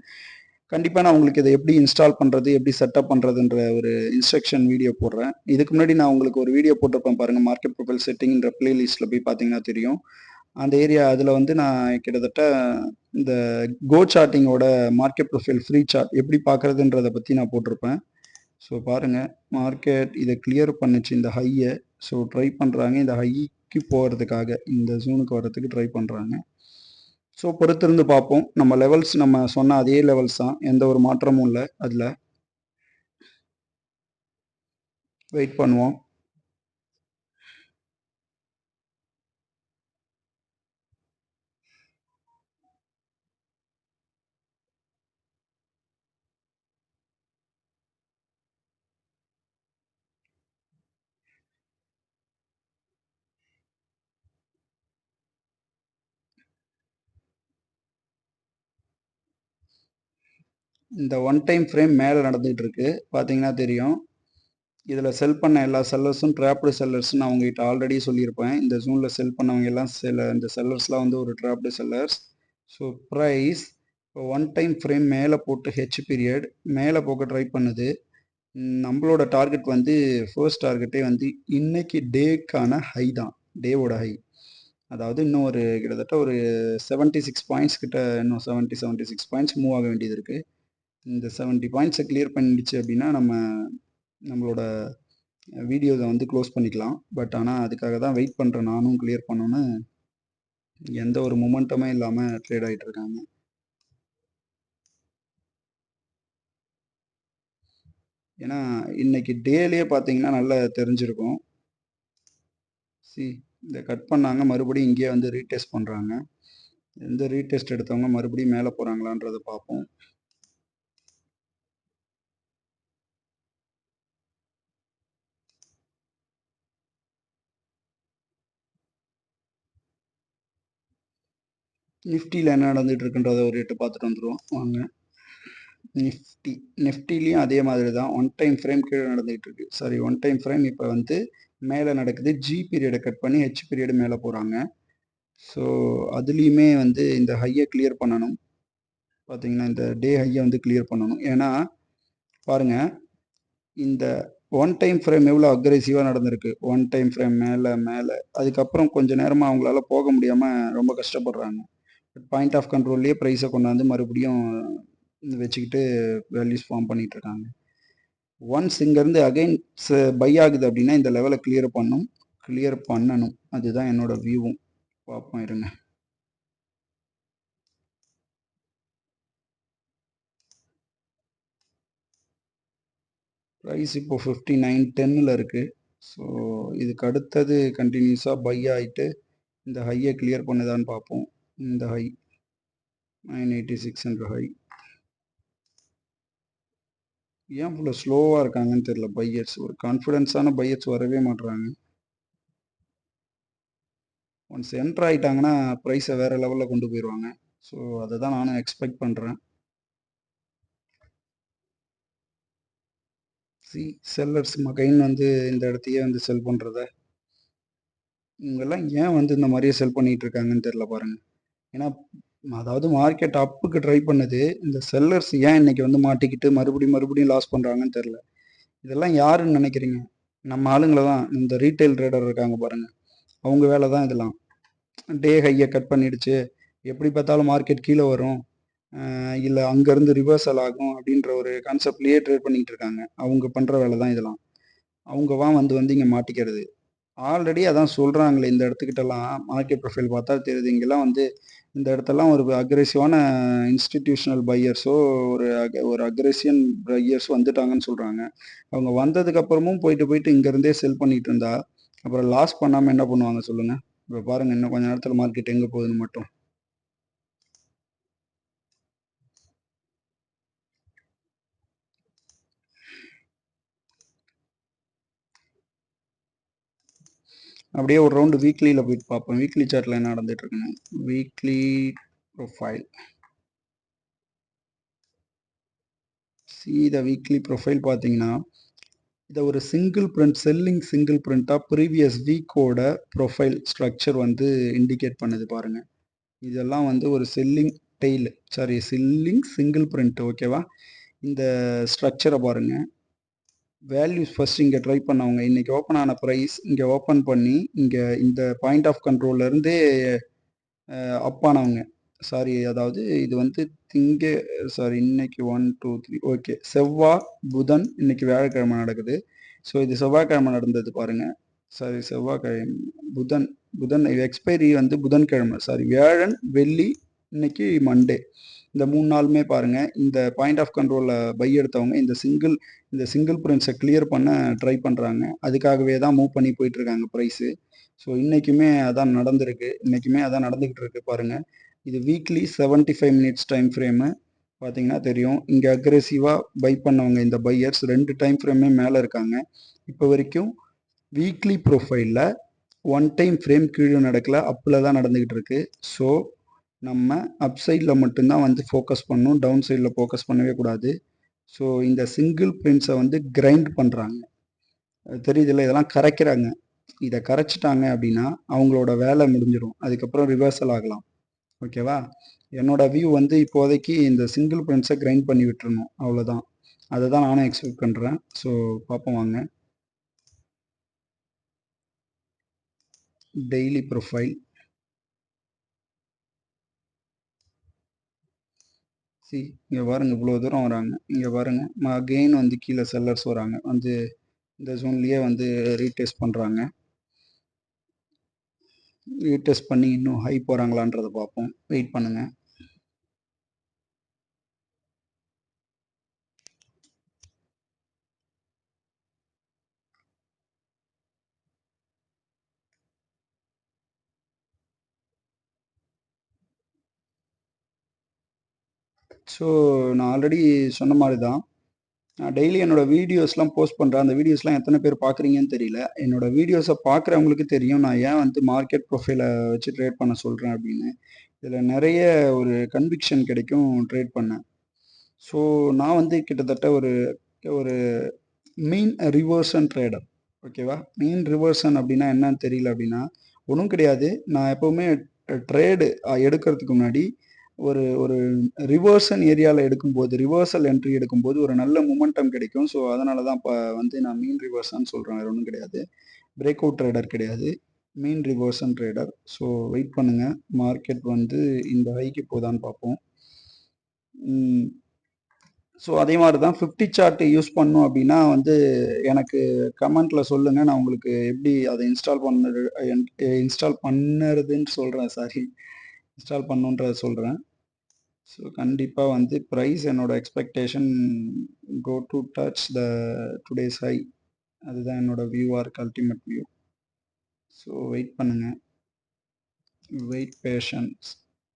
கண்டிப்பாக நான் உங்களுக்கு இதை எப்படி இன்ஸ்டால் பண்ணுறது, எப்படி செட்டப் பண்ணுறதுன்ற ஒரு இன்ஸ்ட்ரக்ஷன் வீடியோ போடுறேன். இதுக்கு முன்னாடி நான் உங்களுக்கு ஒரு வீடியோ போட்டிருப்பேன் பாருங்கள், மார்க்கெட் ப்ரொஃபைல் செட்டிங்ன்ற பிளேலிஸ்ட்டில் போய் பார்த்தீங்கன்னா தெரியும். அந்த ஏரியா அதில் வந்து நான் கிட்டத்தட்ட இந்த கோ சார்ட்டிங்கோட மார்க்கெட் ப்ரொஃபைல் ஃப்ரீ சார்ட் எப்படி பார்க்குறதுன்றதை பற்றி நான் போட்டிருப்பேன். ஸோ பாருங்கள், மார்க்கெட் இதை கிளியர் பண்ணுச்சு இந்த ஹையை. ஸோ ட்ரை பண்ணுறாங்க இந்த ஹைக்கு போகிறதுக்காக, இந்த ஜோனுக்கு வர்றதுக்கு ட்ரை பண்ணுறாங்க. ஸோ பொறுத்திருந்து பார்ப்போம். நம்ம லெவல்ஸ் நம்ம சொன்ன அதே லெவல்ஸ் தான், எந்த ஒரு மாற்றமும் இல்லை. அதில் வெயிட் பண்ணுவோம். இந்த ஒன் டைம் ஃப்ரேம் மேலே நடந்துகிட்டு இருக்கு, பார்த்தீங்கன்னா தெரியும். இதில் செல் பண்ண எல்லா செல்லர்ஸும் ட்ராப்டு செல்லர்ஸ்னு நான் உங்ககிட்ட ஆல்ரெடி சொல்லியிருப்பேன். இந்த ஜூனில் செல் பண்ணவங்க எல்லாம் இந்த செல்லர்ஸ்லாம் வந்து ஒரு ட்ராப்டு செல்லர்ஸ். ஸோ ப்ரைஸ் இப்போ ஒன் டைம் ஃப்ரேம் மேலே போட்டு ஹெச் பீரியட் மேலே போக ட்ரை பண்ணுது. நம்மளோட டார்கெட் வந்து ஃபர்ஸ்ட் டார்கெட்டே வந்து இன்னைக்கு டேக்கான ஹை தான், டேவோட ஹை. அதாவது இன்னும் ஒரு கிட்டத்தட்ட ஒரு 76 பாயிண்ட்ஸ் கிட்ட, இன்னும் 76 பாயிண்ட்ஸ் மூவ் ஆக வேண்டியது இருக்குது. இந்த 70 பாயிண்ட்ஸை கிளியர் பண்ணிடுச்சு அப்படின்னா நம்மளோட வீடியோவை வந்து க்ளோஸ் பண்ணிக்கலாம். பட் ஆனால் அதுக்காக தான் வெயிட் பண்ணுறேன், நானும் கிளியர் பண்ணணுன்னு. எந்த ஒரு மொமெண்டமே இல்லாமல் ட்ரேட் ஆகிட்டு இருக்காங்க. ஏன்னா இன்னைக்கு டேலேயே பார்த்தீங்கன்னா நல்லா தெரிஞ்சிருக்கும். இதை கட் பண்ணாங்க, மறுபடியும் இங்கேயே வந்து ரீடெஸ்ட் பண்ணுறாங்க. எந்த ரீடெஸ்ட் எடுத்தவங்க மறுபடியும் மேலே போகிறாங்களான்றதை பார்ப்போம். நிஃப்டியில் என்ன நடந்துட்டு இருக்குன்றத ஒரு எட்டு பார்த்துட்டு வந்துடுவோம் வாங்க. நிஃப்டிலையும் அதே மாதிரி தான் ஒன் டைம் ஃப்ரேம் கீழே நடந்துகிட்டு இருக்கு. சாரி, ஒன் டைம் ஃப்ரேம் இப்போ வந்து மேலே நடக்குது. ஜி பீரியடை கட் பண்ணி ஹெச் பீரியடு மேலே போகிறாங்க. ஸோ அதுலேயுமே வந்து இந்த ஹையை கிளியர் பண்ணணும். பார்த்தீங்கன்னா இந்த டே ஹையை வந்து கிளியர் பண்ணணும். ஏன்னா பாருங்கள், இந்த ஒன் டைம் ஃப்ரேம் எவ்வளோ அக்ரெசிவாக நடந்திருக்கு. ஒன் டைம் ஃப்ரேம் மேலே மேலே அதுக்கப்புறம் கொஞ்சம் நேரமாக அவங்களால போக முடியாமல் ரொம்ப கஷ்டப்படுறாங்க. பாயிண்ட் ஆஃப் கண்ட்ரோல்லையே ப்ரைஸை கொண்டாந்து மறுபடியும் வச்சுக்கிட்டு வேல்யூஸ் ஃபார்ம் பண்ணிட்டு இருக்காங்க. ஒன்ஸ் இங்கேருந்து அகைன் பை ஆகுது அப்படின்னா இந்த லெவலை கிளியர் பண்ணணும். அதுதான் என்னோட வியூவும். பார்ப்போம் இருங்க. ப்ரைஸ் இப்போ 59.10 இருக்குது. ஸோ இதுக்கு அடுத்தது கண்டினியூஸாக பை ஆகிட்டு இந்த ஹையை கிளியர் பண்ணுதான்னு பார்ப்போம். இந்த ஹை 986 என்ற ஹை ஏன் இவ்வளோ ஸ்லோவாக இருக்காங்கன்னு தெரியல. பையர்ஸ் ஒரு கான்ஃபிடென்ஸான பையர்ஸ் வரவே மாட்டுறாங்க. ஒன்ஸ் என்ட்ரு ஆகிட்டாங்கன்னா ப்ரைஸை வேறு லெவலில் கொண்டு போயிடுவாங்க. ஸோ அதை தான் நானும் எக்ஸ்பெக்ட் பண்ணுறேன். செல்லர்ஸ் மகைன் வந்து இந்த இடத்தையே வந்து செல் பண்ணுறத இவங்கெல்லாம் ஏன் வந்து இந்த மாதிரியே செல் பண்ணிகிட்டு இருக்காங்கன்னு தெரில பாருங்கள். ஏன்னா அதாவது மார்க்கெட் அப்புக்கு ட்ரை பண்ணுது. இந்த செல்லர்ஸ் ஏன் இன்னைக்கு வந்து மாட்டிக்கிட்டு மறுபடியும் லாஸ் பண்ணுறாங்கன்னு தெரில. இதெல்லாம் யாருன்னு நினைக்கிறீங்க? நம்ம ஆளுங்களை தான். இந்த ரீட்டைல் ட்ரேடர் இருக்காங்க பாருங்கள், அவங்க வேலை தான் இதெல்லாம். டே ஹையை கட் பண்ணிடுச்சு, எப்படி பார்த்தாலும் மார்க்கெட் கீழே வரும், இல்லை அங்கேருந்து ரிவர்சல் ஆகும் அப்படின்ற ஒரு கான்செப்ட்லேயே ட்ரேட் பண்ணிக்கிட்டு இருக்காங்க. அவங்க பண்ணுற வேலை தான் இதெல்லாம். அவங்க வந்து இங்கே மாட்டிக்கிறது. ஆல்ரெடி அதான் சொல்கிறாங்களே, இந்த இடத்துக்கிட்டலாம் மார்க்கெட் ப்ரொஃபைல் பார்த்தா தெரியுது. இங்கெல்லாம் வந்து இந்த இடத்தெல்லாம் ஒரு அக்ரெசிவான இன்ஸ்டிடியூஷனல் பையர்ஸோ ஒரு அக்ரெசியன் பையர்ஸ் வந்துட்டாங்கன்னு சொல்கிறாங்க. அவங்க வந்ததுக்கப்புறமும் போயிட்டு இங்கேருந்தே செல் பண்ணிகிட்டு இருந்தா அப்புறம் லாஸ் பண்ணாமல் என்ன பண்ணுவாங்க சொல்லுங்கள்? இப்போ பாருங்கள், இன்னும் கொஞ்சம் நேரத்தில் மார்க்கெட் எங்கே போகுதுன்னு மட்டும். அப்படியே ஒரு ரவுண்டு வீக்லியில் போயிட்டு பார்ப்போம். வீக்லி சார்ட்டில் என்ன நடந்துட்டு இருக்குன்னு. வீக்லி ப்ரொஃபைல், இந்த வீக்லி ப்ரொஃபைல் பார்த்தீங்கன்னா இதை ஒரு சிங்கிள் பிரிண்ட் செல்லிங் சிங்கிள் பிரிண்ட்டாக ப்ரீவியஸ் வீக்கோட ப்ரொஃபைல் ஸ்ட்ரக்சர் வந்து இண்டிகேட் பண்ணுது பாருங்கள். இதெல்லாம் வந்து ஒரு செல்லிங் சிங்கிள் பிரிண்ட். ஓகேவா? இந்த ஸ்ட்ரக்சரை பாருங்கள். வேல்யூஸ் ஃபர்ஸ்ட் இங்கே ட்ரை பண்ணவங்க இன்றைக்கி ஓப்பன் ஆன ப்ரைஸ் இங்கே ஓப்பன் பண்ணி இங்கே இந்த பாயிண்ட் ஆஃப் கண்ட்ரோல்லேருந்தே அப் ஆனவங்க. அதாவது இது வந்து இன்னைக்கு 1 2 3 ஓகே, செவ்வாய் புதன் இன்னைக்கு வியாழக்கிழமை நடக்குது. ஸோ இது செவ்வாய்க்கிழமை நடந்தது பாருங்கள். செவ்வாய்க்கிழமை புதன் எக்ஸ்பைரி வந்து புதன்கிழமை. வியாழன் வெள்ளி இன்னைக்கு மண்டே. இந்த 3 நாளுமே பாருங்கள், இந்த பாயிண்ட் ஆஃப் கண்ட்ரோலில் பை எடுத்தவங்க இந்த சிங்கிள் பிரிண்ட்ஸை கிளியர் பண்ண ட்ரை பண்ணுறாங்க. அதுக்காகவே தான் மூவ் பண்ணி போயிட்டுருக்காங்க ப்ரைஸு. ஸோ இன்றைக்குமே அதான் நடந்திருக்கு. இன்றைக்குமே அதான் நடந்துக்கிட்டு இருக்கு பாருங்கள். இது வீக்லி 75 மினிட்ஸ் டைம் ஃப்ரேமு பார்த்தீங்கன்னா தெரியும். இங்கே அக்ரெசிவாக பை பண்ணவங்க இந்த பையர்ஸ் 2 டைம் ஃப்ரேமே மேலே இருக்காங்க. இப்போ வரைக்கும் வீக்லி ப்ரொஃபைலில் ஒன் டைம் ஃப்ரேம் கீழே நடக்கல, அப்பில் தான் நடந்துக்கிட்டு இருக்கு. ஸோ நம்ம அப் சைடில் மட்டும்தான் வந்து ஃபோக்கஸ் பண்ணணும், டவுன் சைடில் ஃபோக்கஸ் பண்ணவே கூடாது. ஸோ இந்த சிங்கிள் பிரிண்ட்ஸை வந்து கிரைண்ட் பண்ணுறாங்க, தெரியுதுல்ல, இதெல்லாம் கரைக்கிறாங்க. இதை கரைச்சிட்டாங்க அப்படின்னா அவங்களோட வேலை முடிஞ்சிடும். அதுக்கப்புறம் ரிவர்சல் ஆகலாம். ஓகேவா? என்னோட வியூ வந்து இப்போதைக்கு இந்த சிங்கிள் பிரிண்ட்ஸை கிரைண்ட் பண்ணி விட்டுறணும், அவ்வளோதான். அதை தான் நானும் எக்ஸ்பெக்ட் பண்ணுறேன். ஸோ பார்ப்போம் வாங்க. டெய்லி ப்ரொஃபைல் இங்கே பாருங்கள், இவ்வளோ தூரம் வராங்க. இங்கே பாருங்கள், அகெயின் வந்து கீழே செல்லர்ஸ் வராங்க, வந்து இந்த ஜோன்லேயே வந்து ரீடெஸ்ட் பண்ணுறாங்க. ரீடெஸ்ட் பண்ணி இன்னும் ஹை போகிறாங்களான்றதை பார்ப்போம். வெயிட் பண்ணுங்கள். ஸோ நான் ஆல்ரெடி சொன்ன மாதிரி தான், நான் டெய்லி என்னோடய வீடியோஸ்லாம் போஸ்ட் பண்ணுறேன். அந்த வீடியோஸ்லாம் எத்தனை பேர் பார்க்குறீங்கன்னு தெரியல. என்னோடய வீடியோஸை பார்க்குறவங்களுக்கு தெரியும் நான் ஏன் வந்து மார்க்கெட் ப்ரொஃபைலை வச்சு ட்ரேட் பண்ண சொல்கிறேன் அப்படின்னு. இதில் நிறைய ஒரு கன்விக்ஷன் கிடைக்கும் ட்ரேட் பண்ண. ஸோ நான் வந்து கிட்டத்தட்ட ஒரு ஒரு மீன் ரிவர்சன் ட்ரேடர். ஓகேவா? மீன் ரிவர்சன் அப்படின்னா என்னன்னு தெரியல அப்படின்னா ஒன்றும் கிடையாது. நான் எப்போவுமே ட்ரேடு எடுக்கிறதுக்கு முன்னாடி ஒரு ஒரு ரிவர்சன் ஏரியாவில் எடுக்கும்போது ரிவர்சல் என்ட்ரி எடுக்கும்போது ஒரு நல்ல மொமெண்டம் கிடைக்கும். ஸோ அதனால தான் இப்போ வந்து நான் மீன் ரிவர்சன் சொல்கிறேன். வேறு ஒன்றும் கிடையாது. பிரேக் அவுட் ட்ரேடர் கிடையாது. மீன் ரிவர்சன் ட்ரேடர். ஸோ வெயிட் பண்ணுங்கள். மார்க்கெட் வந்து இந்த ஹைக்கு போதான்னு பார்ப்போம். ஸோ அதே மாதிரி தான் 50 சார்ட் யூஸ் பண்ணோம் அப்படின்னா வந்து எனக்கு கமெண்ட்டில் சொல்லுங்கள். நான் உங்களுக்கு எப்படி அதை இன்ஸ்டால் பண்ணுறதுன்னு சொல்கிறேன். சாரி, இன்ஸ்டால் பண்ணுன்றதை சொல்கிறேன். ஸோ கண்டிப்பாக வந்து ப்ரைஸ் என்னோட expectation go to touch the today's high. அதுதான் என்னோட வியூவாக இருக்குது, அல்டிமேட் வியூ. ஸோ வெயிட் பண்ணுங்கள். Wait patience.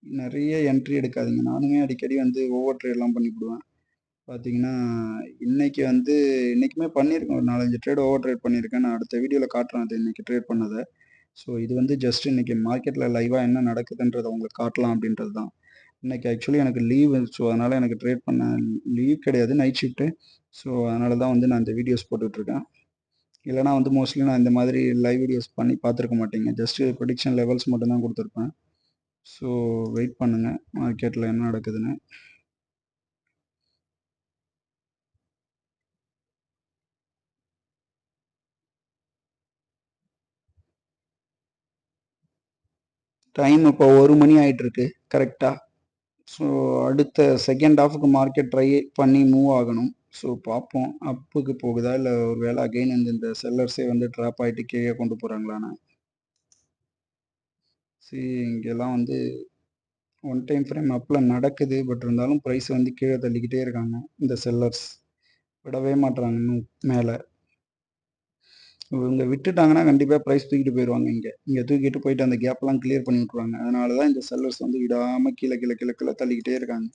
நிறைய என்ட்ரி எடுக்காதீங்க. நானுமே அடிக்கடி வந்து ஓவர் ட்ரேட்லாம் பண்ணிவிடுவேன். பார்த்தீங்கன்னா இன்றைக்கி வந்து இன்றைக்குமே பண்ணியிருக்கேன். ஒரு 4-5 ட்ரேட் ஓவர் ட்ரேட் பண்ணியிருக்கேன். நான் அடுத்த வீடியோவில் காட்டுறேன் அது இன்றைக்கி ட்ரேட் பண்ணதை. ஸோ இது வந்து ஜஸ்ட் இன்றைக்கி மார்க்கெட்டில் லைவாக என்ன நடக்குதுன்றதை உங்களுக்கு காட்டலாம் அப்படின்றது தான். இன்றைக்கி ஆக்சுவலி எனக்கு லீவு. ஸோ அதனால் எனக்கு ட்ரேட் பண்ண லீவ் கிடையாது, நைட் ஷிஃப்ட்டு. ஸோ அதனால தான் வந்து நான் இந்த வீடியோஸ் போட்டுட்ருக்கேன். இல்லைனா வந்து மோஸ்ட்லி நான் இந்த மாதிரி லைவ் வீடியோஸ் பண்ணி பார்த்துருக்க மாட்டேங்க. ஜஸ்ட்டு ப்ரெடிக்ஷன் லெவல்ஸ் மட்டும்தான் கொடுத்துருப்பேன். ஸோ வெயிட் பண்ணுங்கள் மார்க்கெட்டில் என்ன நடக்குதுன்னு. டைம் இப்போ 1 மணி ஆகிட்டுருக்கு கரெக்டாக. ஸோ அடுத்த செகண்ட் ஹாஃபுக்கு மார்க்கெட் ட்ரை பண்ணி மூவ் ஆகணும். ஸோ பார்ப்போம் அப்புக்கு போகுதா, இல்லை ஒரு வேளை அகெயின் இந்த செல்லர்ஸே வந்து ட்ராப் ஆகிட்டு கீழே கொண்டு போகிறாங்களான்னு. சரி, இங்கெல்லாம் வந்து ஒன் டைம் ஃப்ரேம் அப்பில் நடக்குது. பட் இருந்தாலும் ப்ரைஸ் வந்து கீழே தள்ளிக்கிட்டே இருக்காங்க இந்த செல்லர்ஸ். விடவே மாட்டுறாங்க இன்னும் மேலே. இவங்க விட்டுட்டாங்கன்னா கண்டிப்பாக ப்ரைஸ் தூக்கிட்டு போயிடுவாங்க. இங்கே தூக்கிட்டு போயிட்டு அந்த கேப்லாம் கிளியர் பண்ணி விட்ருவாங்க. அதனால தான் இந்த செல்லர்ஸ் வந்து விடாமல் கீழே கீழே கீழே கீழே தள்ளிக்கிட்டே இருக்காங்க.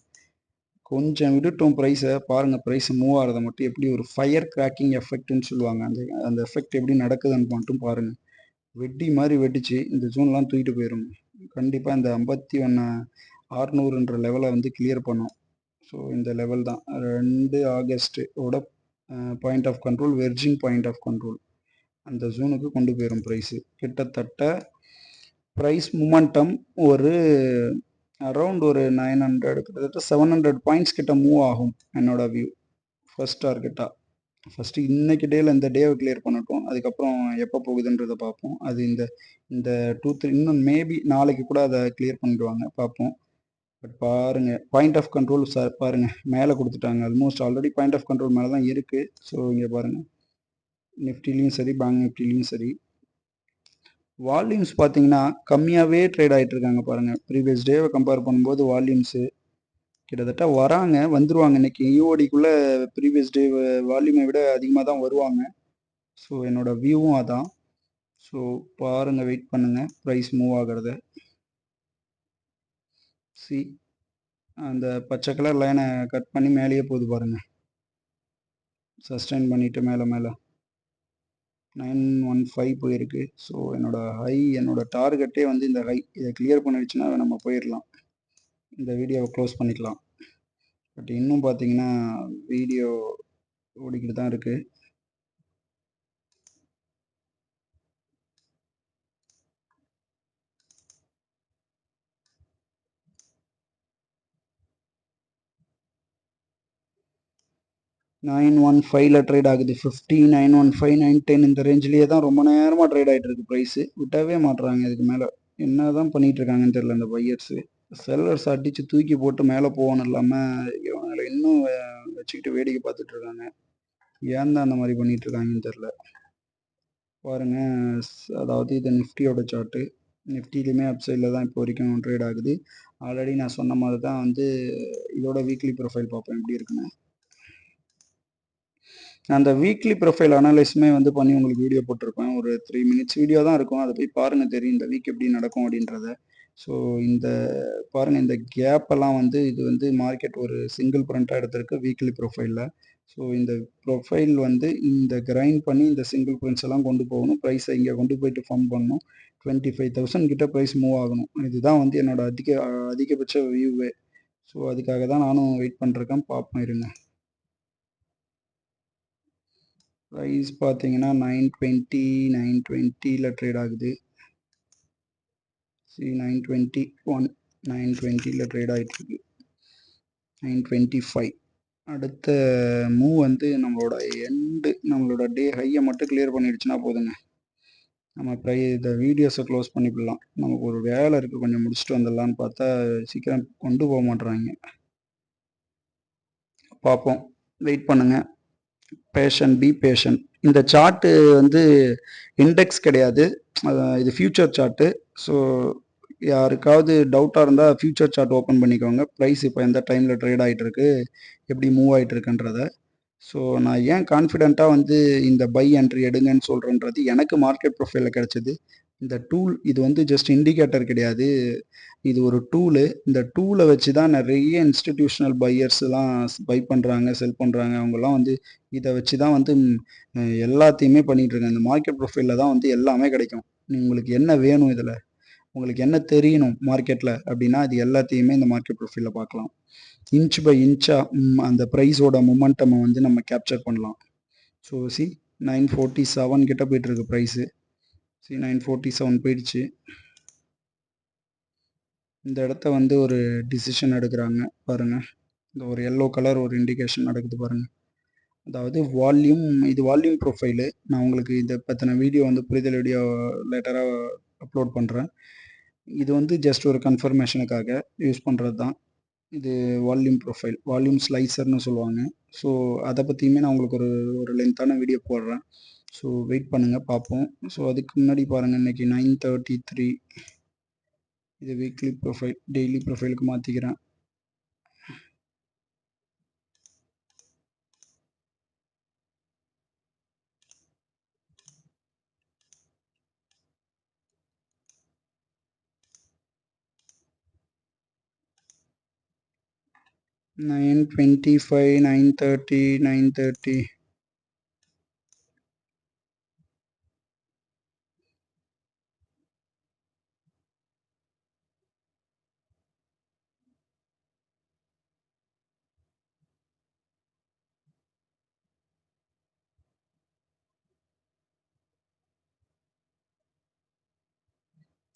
கொஞ்சம் விட்டுட்டோம் ப்ரைஸை. பாருங்கள் ப்ரைஸ் மூவ் ஆகிறத மட்டும் எப்படி ஒரு ஃபயர் கிராக்கிங் எஃபெக்ட்னு சொல்லுவாங்க. அந்த எஃபெக்ட் எப்படி நடக்குதுன்னு மட்டும் பாருங்கள். வெட்டி மாதிரி வெடிச்சு இந்த ஜூன்லாம் தூக்கிட்டு போயிடும். கண்டிப்பாக இந்த 51,600ன்ற லெவலை வந்து கிளியர் பண்ணும். ஸோ இந்த லெவல் தான் 2 ஆகஸ்ட்டோட point of control, virgin point of control. அந்த ஜூனுக்கு கொண்டு போயிடும் ப்ரைஸு. கிட்டத்தட்ட ப்ரைஸ் மூமெண்டம் ஒரு அரவுண்ட் ஒரு 900 கிட்டத்தட்ட 700 பாயிண்ட்ஸ் கிட்ட மூவ் ஆகும் என்னோட வியூ. ஃபர்ஸ்ட் டார்கெட்டாக ஃபஸ்ட்டு இன்றைக்கி டேயில் இந்த டேவை கிளியர் பண்ணட்டும். அதுக்கப்புறம் எப்போ போகுதுன்றதை பார்ப்போம். அது இந்த இந்த 2-3 இன்னும் மேபி நாளைக்கு கூட அதை கிளியர் பண்ணிடுவாங்க, பார்ப்போம். பட் பாருங்கள் பாயிண்ட் ஆஃப் கண்ட்ரோல் சார் பாருங்கள் மேலே கொடுத்துட்டாங்க. Almost already point of control மேலே தான் இருக்குது. ஸோ இங்கே பாருங்கள், நிஃப்டிலையும் சரி பேங்க் நிஃப்டிலையும் சரி வால்யூம்ஸ் பார்த்தீங்கன்னா கம்மியாகவே ட்ரேட் ஆகிட்டு இருக்காங்க. பாருங்கள் ப்ரீவியஸ் டேவை கம்பேர் பண்ணும்போது வால்யூம்ஸு கிட்டத்தட்ட வந்துருவாங்க இன்னைக்கு ஈஓடிக்குள்ளே. ப்ரீவியஸ் டே வால்யூமை விட அதிகமாக தான் வருவாங்க. ஸோ என்னோடய வியூவும் அதான். ஸோ பாருங்கள், வெயிட் பண்ணுங்கள் ப்ரைஸ் மூவ் ஆகிறத. அந்த பச்சை கலர் லைனை கட் பண்ணி மேலேயே போகுது பாருங்கள். சஸ்டெயின் பண்ணிவிட்டு மேலே 915 போயிருக்கு. ஸோ என்னோட டார்கெட்டே வந்து இந்த ஹை. இதை கிளியர் பண்ணிடுச்சுன்னா நம்ம போயிடலாம். இந்த வீடியோவை க்ளோஸ் பண்ணிக்கலாம். பட் இன்னும் பார்த்தீங்கன்னா வீடியோ ஓடிக்கிட்டு தான் இருக்குது. $915 ட்ரேட் ஆகுது. 50, 915, 910 இந்த ரேஞ்சிலேயே தான் ரொம்ப நேரமாக ட்ரேட் ஆகிட்டு இருக்கு ப்ரைஸு. விட்டவே மாட்டுறாங்க. இதுக்கு மேலே என்ன தான் பண்ணிகிட்டு இருக்காங்கன்னு தெரியல இந்த பையர்ஸு. செல்லர்ஸ் அடித்து தூக்கி போட்டு மேலே போகணும் இல்லாமல் இவங்களை இன்னும் வச்சுக்கிட்டு வேடிக்கை பார்த்துட்டு இருக்காங்க. ஏன் தான் அந்த மாதிரி பண்ணிகிட்டு இருக்காங்கன்னு தெரில. பாருங்கள், அதாவது இது நிஃப்டியோட சார்ட்டு. நிஃப்டிலையுமே அப்சைடில் தான் இப்போ வரைக்கும் ட்ரேட் ஆகுது. ஆல்ரெடி நான் சொன்ன மாதிரி தான் வந்து இதோட வீக்லி ப்ரொஃபைல் பார்ப்பேன் எப்படி இருக்குன்னு. அந்த வீக்லி ப்ரொஃபைல் அனலைஸுமே வந்து பண்ணி உங்களுக்கு வீடியோ போட்டிருப்பேன். ஒரு 3 மினிட்ஸ் வீடியோ தான் இருக்கும். அதை போய் பாருங்கள், தெரியும் இந்த வீக் எப்படி நடக்கும் அப்படின்றத. ஸோ இந்த பாருங்கள், இந்த கேப்பெல்லாம் வந்து இது வந்து மார்க்கெட் ஒரு சிங்கிள் ப்ரிண்ட்டாக எடுத்திருக்கு வீக்லி ப்ரொஃபைலில். ஸோ இந்த ப்ரொஃபைல் வந்து இந்த கிரைண்ட் பண்ணி இந்த சிங்கிள் பிரிண்ட்ஸ் எல்லாம் கொண்டு போகணும், ப்ரைஸை இங்கே கொண்டு போயிட்டு ஃபார்ம் பண்ணணும், 25,000 கிட்ட ப்ரைஸ் மூவ் ஆகணும். இதுதான் வந்து என்னோட அதிகபட்ச வியூவே. ஸோ அதுக்காக தான் நானும் வெயிட் பண்ணிருக்கேன், பார்ப்போம் இருங்க. ப்ரைஸ் பார்த்தீங்கன்னா 920 920ல் ட்ரேட் ஆகுது. 921 920ல் ட்ரேட் ஆகிட்டு இருக்கு. 925 அடுத்த மூவ் வந்து நம்மளோட நம்மளோட டே ஹையை மட்டும் கிளியர் பண்ணிடுச்சுன்னா போதுங்க. நம்ம இந்த வீடியோஸை க்ளோஸ் பண்ணிவிடலாம். நமக்கு ஒரு வேலை இருக்குது, கொஞ்சம் முடிச்சுட்டு வந்துடலான்னு பார்த்தா சீக்கிரம் கொண்டு போக மாட்றாங்க. பார்ப்போம், வெயிட் பண்ணுங்க. Be patient. இந்த சார்ட்டு வந்து இண்டெக்ஸ் கிடையாது, இது ஃபியூச்சர் சார்ட்டு. ஸோ யாருக்காவது டவுட்டாக இருந்தால் ஃபியூச்சர் சார்ட் ஓப்பன் பண்ணிக்கோங்க. ப்ரைஸ் இப்போ எந்த டைமில் ட்ரேட் ஆகிட்டு இருக்கு, எப்படி மூவ் ஆகிட்டு இருக்குன்றத. ஸோ நான் ஏன் கான்ஃபிடெண்ட்டாக வந்து இந்த பை என்ட்ரி எடுங்கன்னு சொல்கிறேன்றது எனக்கு மார்க்கெட் ப்ரொஃபைலில் கிடச்சிது. இந்த டூல் இது வந்து ஜஸ்ட் இண்டிகேட்டர் கிடையாது, இது ஒரு டூலு. இந்த டூலை வச்சு தான் நிறைய இன்ஸ்டிடியூஷனல் பையர்ஸ்லாம் பை பண்ணுறாங்க, செல் பண்ணுறாங்க. அவங்கெல்லாம் வந்து இதை வச்சு தான் வந்து எல்லாத்தையுமே பண்ணிகிட்டு இருக்காங்க. இந்த மார்க்கெட் ப்ரொஃபைலில் தான் வந்து எல்லாமே கிடைக்கும். உங்களுக்கு என்ன வேணும், இதில் உங்களுக்கு என்ன தெரியணும் மார்க்கெட்டில் அப்படின்னா இது எல்லாத்தையுமே இந்த மார்க்கெட் ப்ரொஃபைலில் பார்க்கலாம். இன்ச் பை இன்ச்சாக அந்த ப்ரைஸோட மொமெண்டமை வந்து நம்ம கேப்சர் பண்ணலாம். ஸோ 947 கிட்ட போயிட்டுருக்கு ப்ரைஸு. 947 போயிடுச்சு. இந்த இடத்த வந்து ஒரு டிசிஷன் எடுக்கிறாங்க பாருங்கள். இந்த ஒரு எல்லோ கலர் ஒரு இண்டிகேஷன் நடக்குது பாருங்கள். அதாவது இது வால்யூம் ப்ரொஃபைலு. நான் உங்களுக்கு இதை பற்றின வீடியோ வந்து புரிதல் வீடியோ லேட்டராக அப்லோட் பண்ணுறேன். இது வந்து ஜஸ்ட் ஒரு கன்ஃபர்மேஷனுக்காக யூஸ் பண்ணுறது தான். இது வால்யூம் ப்ரொஃபைல், வால்யூம் ஸ்லைசர்னு சொல்லுவாங்க. ஸோ அதை பற்றியுமே நான் உங்களுக்கு ஒரு லென்த்தான வீடியோ போடுறேன். ஸோ வெயிட் பண்ணுங்கள், பார்ப்போம். ஸோ அதுக்கு முன்னாடி பாருங்கள், இன்றைக்கி 933. இது வீக்லி ப்ரொஃபைல், டெய்லி ப்ரொஃபைலுக்கு மாற்றிக்கிறேன். நைன் 25 930 930.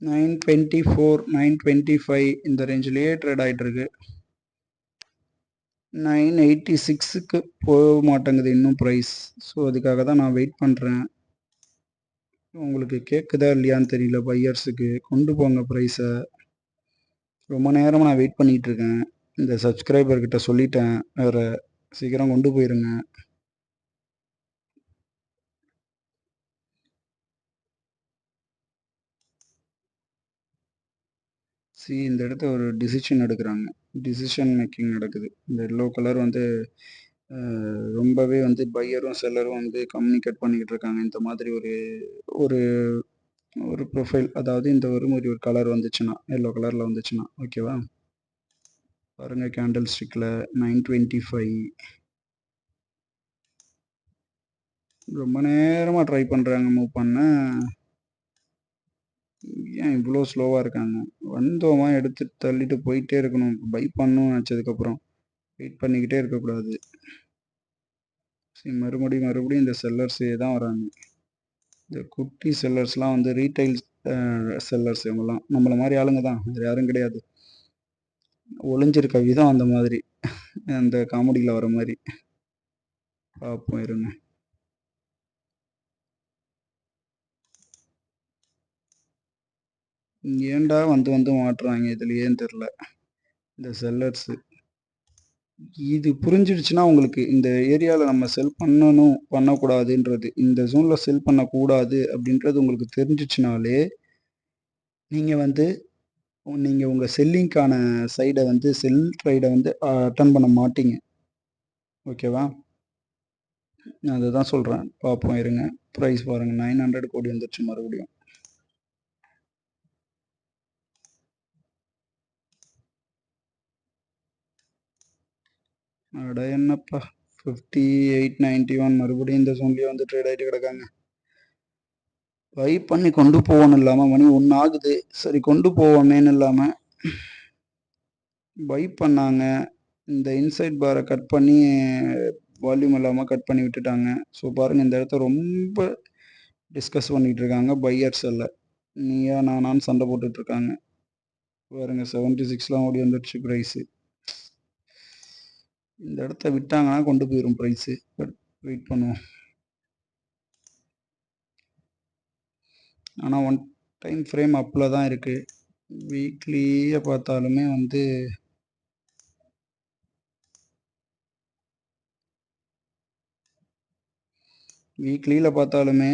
நைன் 24 925 இந்த ரேஞ்சிலேயே ட்ரேட் ஆகிட்டுருக்கு. 986க்கு போக மாட்டேங்குது இன்னும் ப்ரைஸ். ஸோ அதுக்காக தான் நான் வெயிட் பண்ணுறேன். உங்களுக்கு கேட்குதா இல்லையான்னு தெரியல. பையர்ஸுக்கு கொண்டு போங்க ப்ரைஸை. ரொம்ப நேரமாக நான் வெயிட் பண்ணிகிட்ருக்கேன். இந்த சப்ஸ்கிரைபர்கிட்ட சொல்லிட்டேன் வேறு, சீக்கிரம் கொண்டு போயிருங்க. இந்த இடத்த ஒரு டிசிஷன் எடுக்கிறாங்க, டிசிஷன் மேக்கிங் நடக்குது. இந்த எல்லோ கலர் வந்து ரொம்பவே வந்து பையரும் செல்லரும் வந்து கம்யூனிகேட் பண்ணிக்கிட்டு இருக்காங்க. இந்த மாதிரி ஒரு ஒரு ஒரு ப்ரொஃபைல், அதாவது இந்த ஒரு கலர் வந்துச்சுன்னா, எல்லோ கலரில் வந்துச்சுன்னா ஓகேவா. பாருங்கள் கேண்டில் ஸ்டிக்கில் 925 ரொம்ப நேரமாக ட்ரை பண்ணுறாங்க மூவ் பண்ண. ஏன் இவ்வளோ ஸ்லோவாக இருக்காங்க? வந்தோமா எடுத்துட்டு தள்ளிட்டு போயிட்டே இருக்கணும். பை பண்ணணும்னு நினச்சதுக்கப்புறம் வெயிட் பண்ணிக்கிட்டே இருக்கக்கூடாது. மறுபடியும் இந்த செல்லர்ஸே தான் வராங்க. இந்த குட்டி செல்லர்ஸ்லாம் வந்து ரீட்டைல் செல்லர்ஸ். இவங்கெல்லாம் நம்மளை மாதிரி ஆளுங்க தான், வேறு யாரும் கிடையாது. ஒளிஞ்சிருக்க விதம் அந்த மாதிரி, அந்த காமெடியில் வர மாதிரி. பார்ப்போம் இருங்க. ஏன்டா வந்து மாட்டுறாங்க இதுலையேன்னு தெரில இந்த செல்லர்ஸு. இது புரிஞ்சிடுச்சுன்னா உங்களுக்கு இந்த ஏரியாவில் நம்ம செல் பண்ணணும் பண்ணக்கூடாதுன்றது, இந்த ஜோனில் செல் பண்ணக்கூடாது அப்படின்றது உங்களுக்கு தெரிஞ்சிச்சுனாலே நீங்கள் வந்து உங்கள் செல்லிங்க்கான சைடை வந்து செல் ட்ரைடை வந்து அட்டன் பண்ண மாட்டீங்க. ஓகேவா, அதை தான் சொல்கிறேன். பார்ப்போம் இருங்க. ப்ரைஸ் பாருங்கள், 900 கோடி வந்துருச்சு மறுபடியும். அட என்னப்பா 58.91 மறுபடியும் இந்த ஜோன்லேயே வந்து ட்ரேட் ஆகிட்டு கிடக்காங்க. பை பண்ணி கொண்டு போவோன்னு இல்லாமல் மணி ஒன்று ஆகுது, சரி கொண்டு போவோமேன்னு இல்லாமல் பை பண்ணாங்க. இந்த இன்சைட் பாரை கட் பண்ணி வால்யூம் இல்லாமல் கட் பண்ணி விட்டுட்டாங்க. ஸோ பாருங்கள், இந்த இடத்த ரொம்ப டிஸ்கஸ் பண்ணிகிட்டு இருக்காங்க பையர்ஸ் எல்லாம். நீயா நானான்னு சண்டை போட்டுட்ருக்காங்க. பாருங்கள், 76லாம் ஓடி வந்துடுச்சு ப்ரைஸு. இந்த இடத்த விட்டாங்கன்னா கொண்டு போயிடும் ப்ரைஸு. பட் வெயிட் பண்ணுவோம். ஆனால் ஒன் டைம் ஃப்ரேம் அப்பில் தான் இருக்குது. வீக்லியை பார்த்தாலுமே வந்து வீக்லியில் பார்த்தாலுமே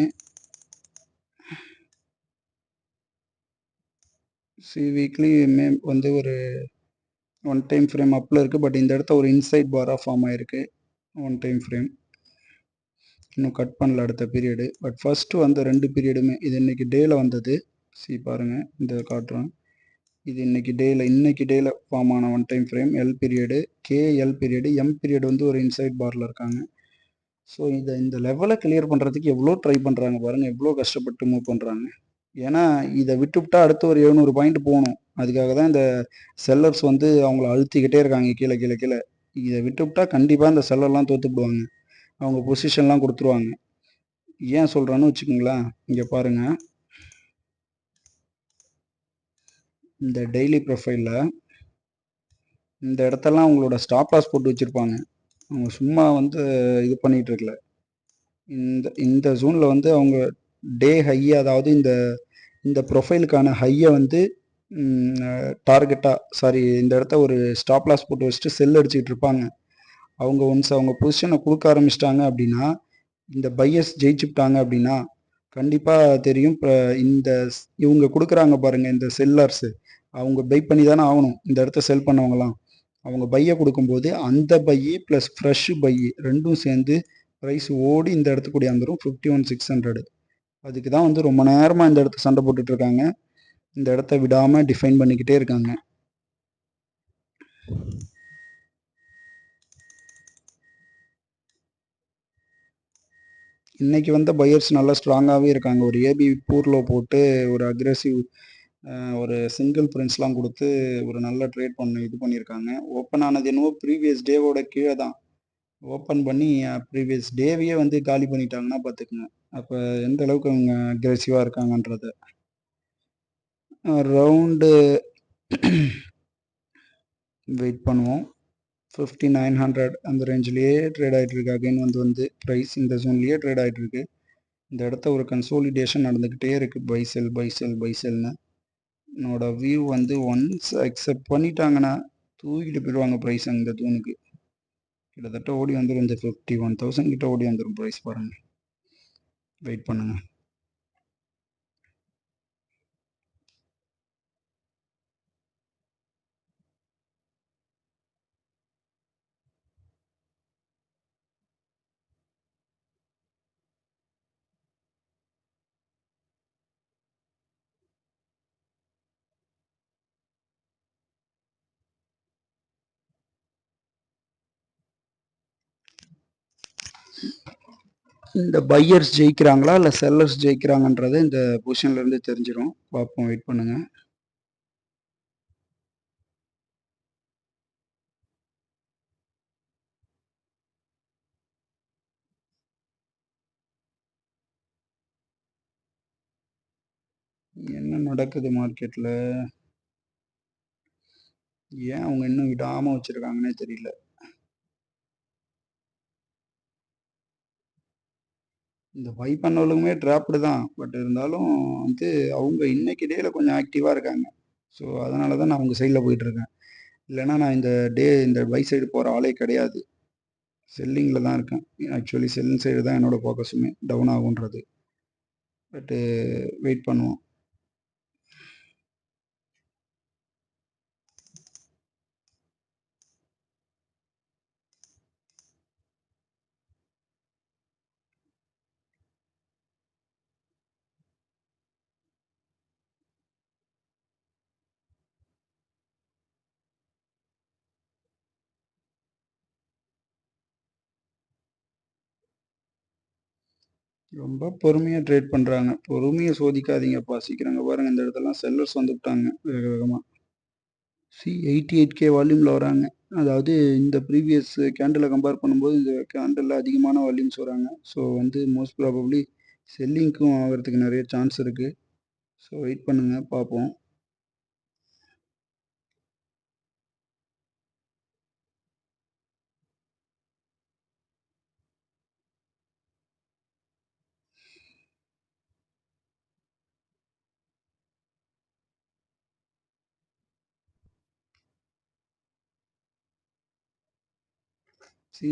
வீக்லியுமே வந்து ஒரு ஒன் டைம் ஃப்ரேம் அப்பில் இருக்குது. பட் இந்த இடத்த ஒரு இன்சைட் பாராக ஃபார்ம் ஆகிருக்கு. ஒன் டைம் ஃப்ரேம் இன்னும் கட் பண்ணல அடுத்த பீரியடு. பட் ஃபஸ்ட்டு வந்த 2 பீரியடுமே இது இன்றைக்கி டேயில் வந்தது. பாருங்கள், இந்த காட்டுறேன். இது இன்னைக்கு டேயில் ஃபார்ம் ஆன one time frame L period, KL period, M period வந்து ஒரு இன்சைட் பாரில் இருக்காங்க. ஸோ இந்த லெவலை கிளியர் பண்ணுறதுக்கு எவ்வளோ ட்ரை பண்ணுறாங்க பாருங்கள், எவ்வளோ கஷ்டப்பட்டு மூவ் பண்ணுறாங்க. ஏன்னா இதை விட்டுவிட்டா அடுத்து ஒரு 700 பாயிண்ட் போகணும். அதுக்காக தான் இந்த செல்லர்ஸ் வந்து அவங்கள அழுத்திக்கிட்டே இருக்காங்க கீழே கீழே கீழே. இதை விட்டுவிட்டா கண்டிப்பாக இந்த செல்லர்லாம் தோற்றுப்படுவாங்க, அவங்க பொசிஷன்லாம் கொடுத்துருவாங்க. ஏன் சொல்கிறேன்னு வச்சுக்கோங்களேன், இங்கே பாருங்கள், இந்த டெய்லி ப்ரொஃபைலில் இந்த இடத்தெல்லாம் அவங்களோட ஸ்டாப் லாஸ் போட்டு வச்சுருப்பாங்க. அவங்க சும்மா வந்து இது பண்ணிகிட்டு இருக்கல. இந்த ஜோனில் வந்து அவங்க டே ஹையை, அதாவது இந்த ப்ரொஃபைலுக்கான ஹையை வந்து டார்கெட்டாக இந்த இடத்த ஒரு ஸ்டாப் லாஸ் போட்டு வச்சுட்டு செல் அடிச்சுக்கிட்டு இருப்பாங்க. அவங்க ஒன்ஸ் அவங்க பொசிஷனை கொடுக்க ஆரம்பிச்சிட்டாங்க அப்படின்னா, இந்த பையர்ஸ் ஜெயிச்சுட்டாங்க அப்படின்னா கண்டிப்பாக தெரியும். இப்போ இவங்க கொடுக்குறாங்க பாருங்கள், இந்த செல்லர்ஸு அவங்க பை பண்ணி தானே ஆகணும். இந்த இடத்த செல் பண்ணவங்கலாம் அவங்க பையை கொடுக்கும்போது அந்த பையி ப்ளஸ் ஃப்ரெஷ் பையி ரெண்டும் சேர்ந்து ப்ரைஸ் ஓடி இந்த இடத்துக்கு கூடியாந்துடும் 51,600. அதுக்கு தான் வந்து ரொம்ப நேரமாக இந்த இடத்த சண்டை போட்டுட்ருக்காங்க. இந்த இடத்த விடாமல் டிஃபைன் பண்ணிக்கிட்டே இருக்காங்க. இன்றைக்கி வந்த பையர்ஸ் நல்லா ஸ்ட்ராங்காகவே இருக்காங்க. ஒரு ஏபி பூர்லோ போட்டு ஒரு அக்ரெசிவ் ஒரு சிங்கிள் பிரிண்ட்ஸ்லாம் கொடுத்து ஒரு நல்ல ட்ரேட் இது பண்ணியிருக்காங்க. ஓப்பன் ஆனது என்னவோ ப்ரீவியஸ் டேவோட கீழே தான் ஓப்பன் பண்ணி ப்ரீவியஸ் டேவையே வந்து காலி பண்ணிட்டாங்கன்னா பார்த்துக்குங்க. அப்போ எந்த அளவுக்கு அவங்க அக்ரெசிவாக இருக்காங்கன்றத. ரவுண்டு வெயிட் பண்ணுவோம். 5900 அந்த ரேஞ்சிலேயே ட்ரேட் ஆகிட்டுருக்கு. அகைன் வந்து ப்ரைஸ் இந்த ஜோன்லேயே ட்ரேட் ஆகிட்டுருக்கு. இந்த இடத்த ஒரு கன்சோலிடேஷன் நடந்துக்கிட்டே இருக்குது. பைசெல்னு என்னோட வியூ வந்து ஒன்ஸ் அக்செப்ட் பண்ணிட்டாங்கன்னா தூக்கிட்டு போயிடுவாங்க ப்ரைஸ். இந்த ஜோனுக்கு கிட்டத்தட்ட ஓடி வந்துடும். இந்த 51,000 கிட்ட ஓடி வந்துடும் ப்ரைஸ். பாருங்கள், வெயிட் பண்ணுங்கள். இந்த பையர்ஸ் ஜெயிக்கிறாங்களா இல்லை செல்லர்ஸ் ஜெயிக்கிறாங்கன்றது இந்த பொசிஷன்லேருந்து தெரிஞ்சிடும். பார்ப்போம், வெயிட் பண்ணுங்கள். என்ன நடக்குது மார்க்கெட்டில்? ஏன் அவங்க இன்னும் விடாமல் வச்சுருக்காங்கன்னே தெரியல. இந்த பை பண்ணவங்களுமே ட்ராப்டு தான். பட் இருந்தாலும் வந்து அவங்க இன்னைக்கு டேயில் கொஞ்சம் ஆக்டிவாக இருக்காங்க. ஸோ அதனால தான் நான் அவங்க சைடில் போயிட்டுருக்கேன். இல்லைனா நான் இந்த பை சைடு போகிற ஆளே கிடையாது. செல்லிங்கில் தான் இருக்கேன். ஆக்சுவலி செல்லிங் சைடு தான் என்னோடய ஃபோக்கஸுமே, டவுன் ஆகுன்றது. பட்டு வெயிட் பண்ணுவோம். ரொம்ப பொறுமையாக ட்ரேட் பண்ணுறாங்க. பொறுமையை சோதிக்காதீங்கப்பா, சீக்கிரங்க பாருங்கள். இந்த இடத்துலலாம் செல்லர்ஸ் வந்துவிட்டாங்க வேக வேகமாக. 88K வால்யூமில் வராங்க. அதாவது இந்த ப்ரீவியஸ் கேண்டிலை கம்பேர் பண்ணும்போது இந்த கேண்டிலில் அதிகமான வால்யூம்ஸ் வராங்க. ஸோ வந்து மோஸ்ட் ப்ராபப்ளி செல்லிங்க்கும் ஆகிறதுக்கு நிறைய சான்ஸ் இருக்குது. ஸோ வெயிட் பண்ணுங்கள், பார்ப்போம்.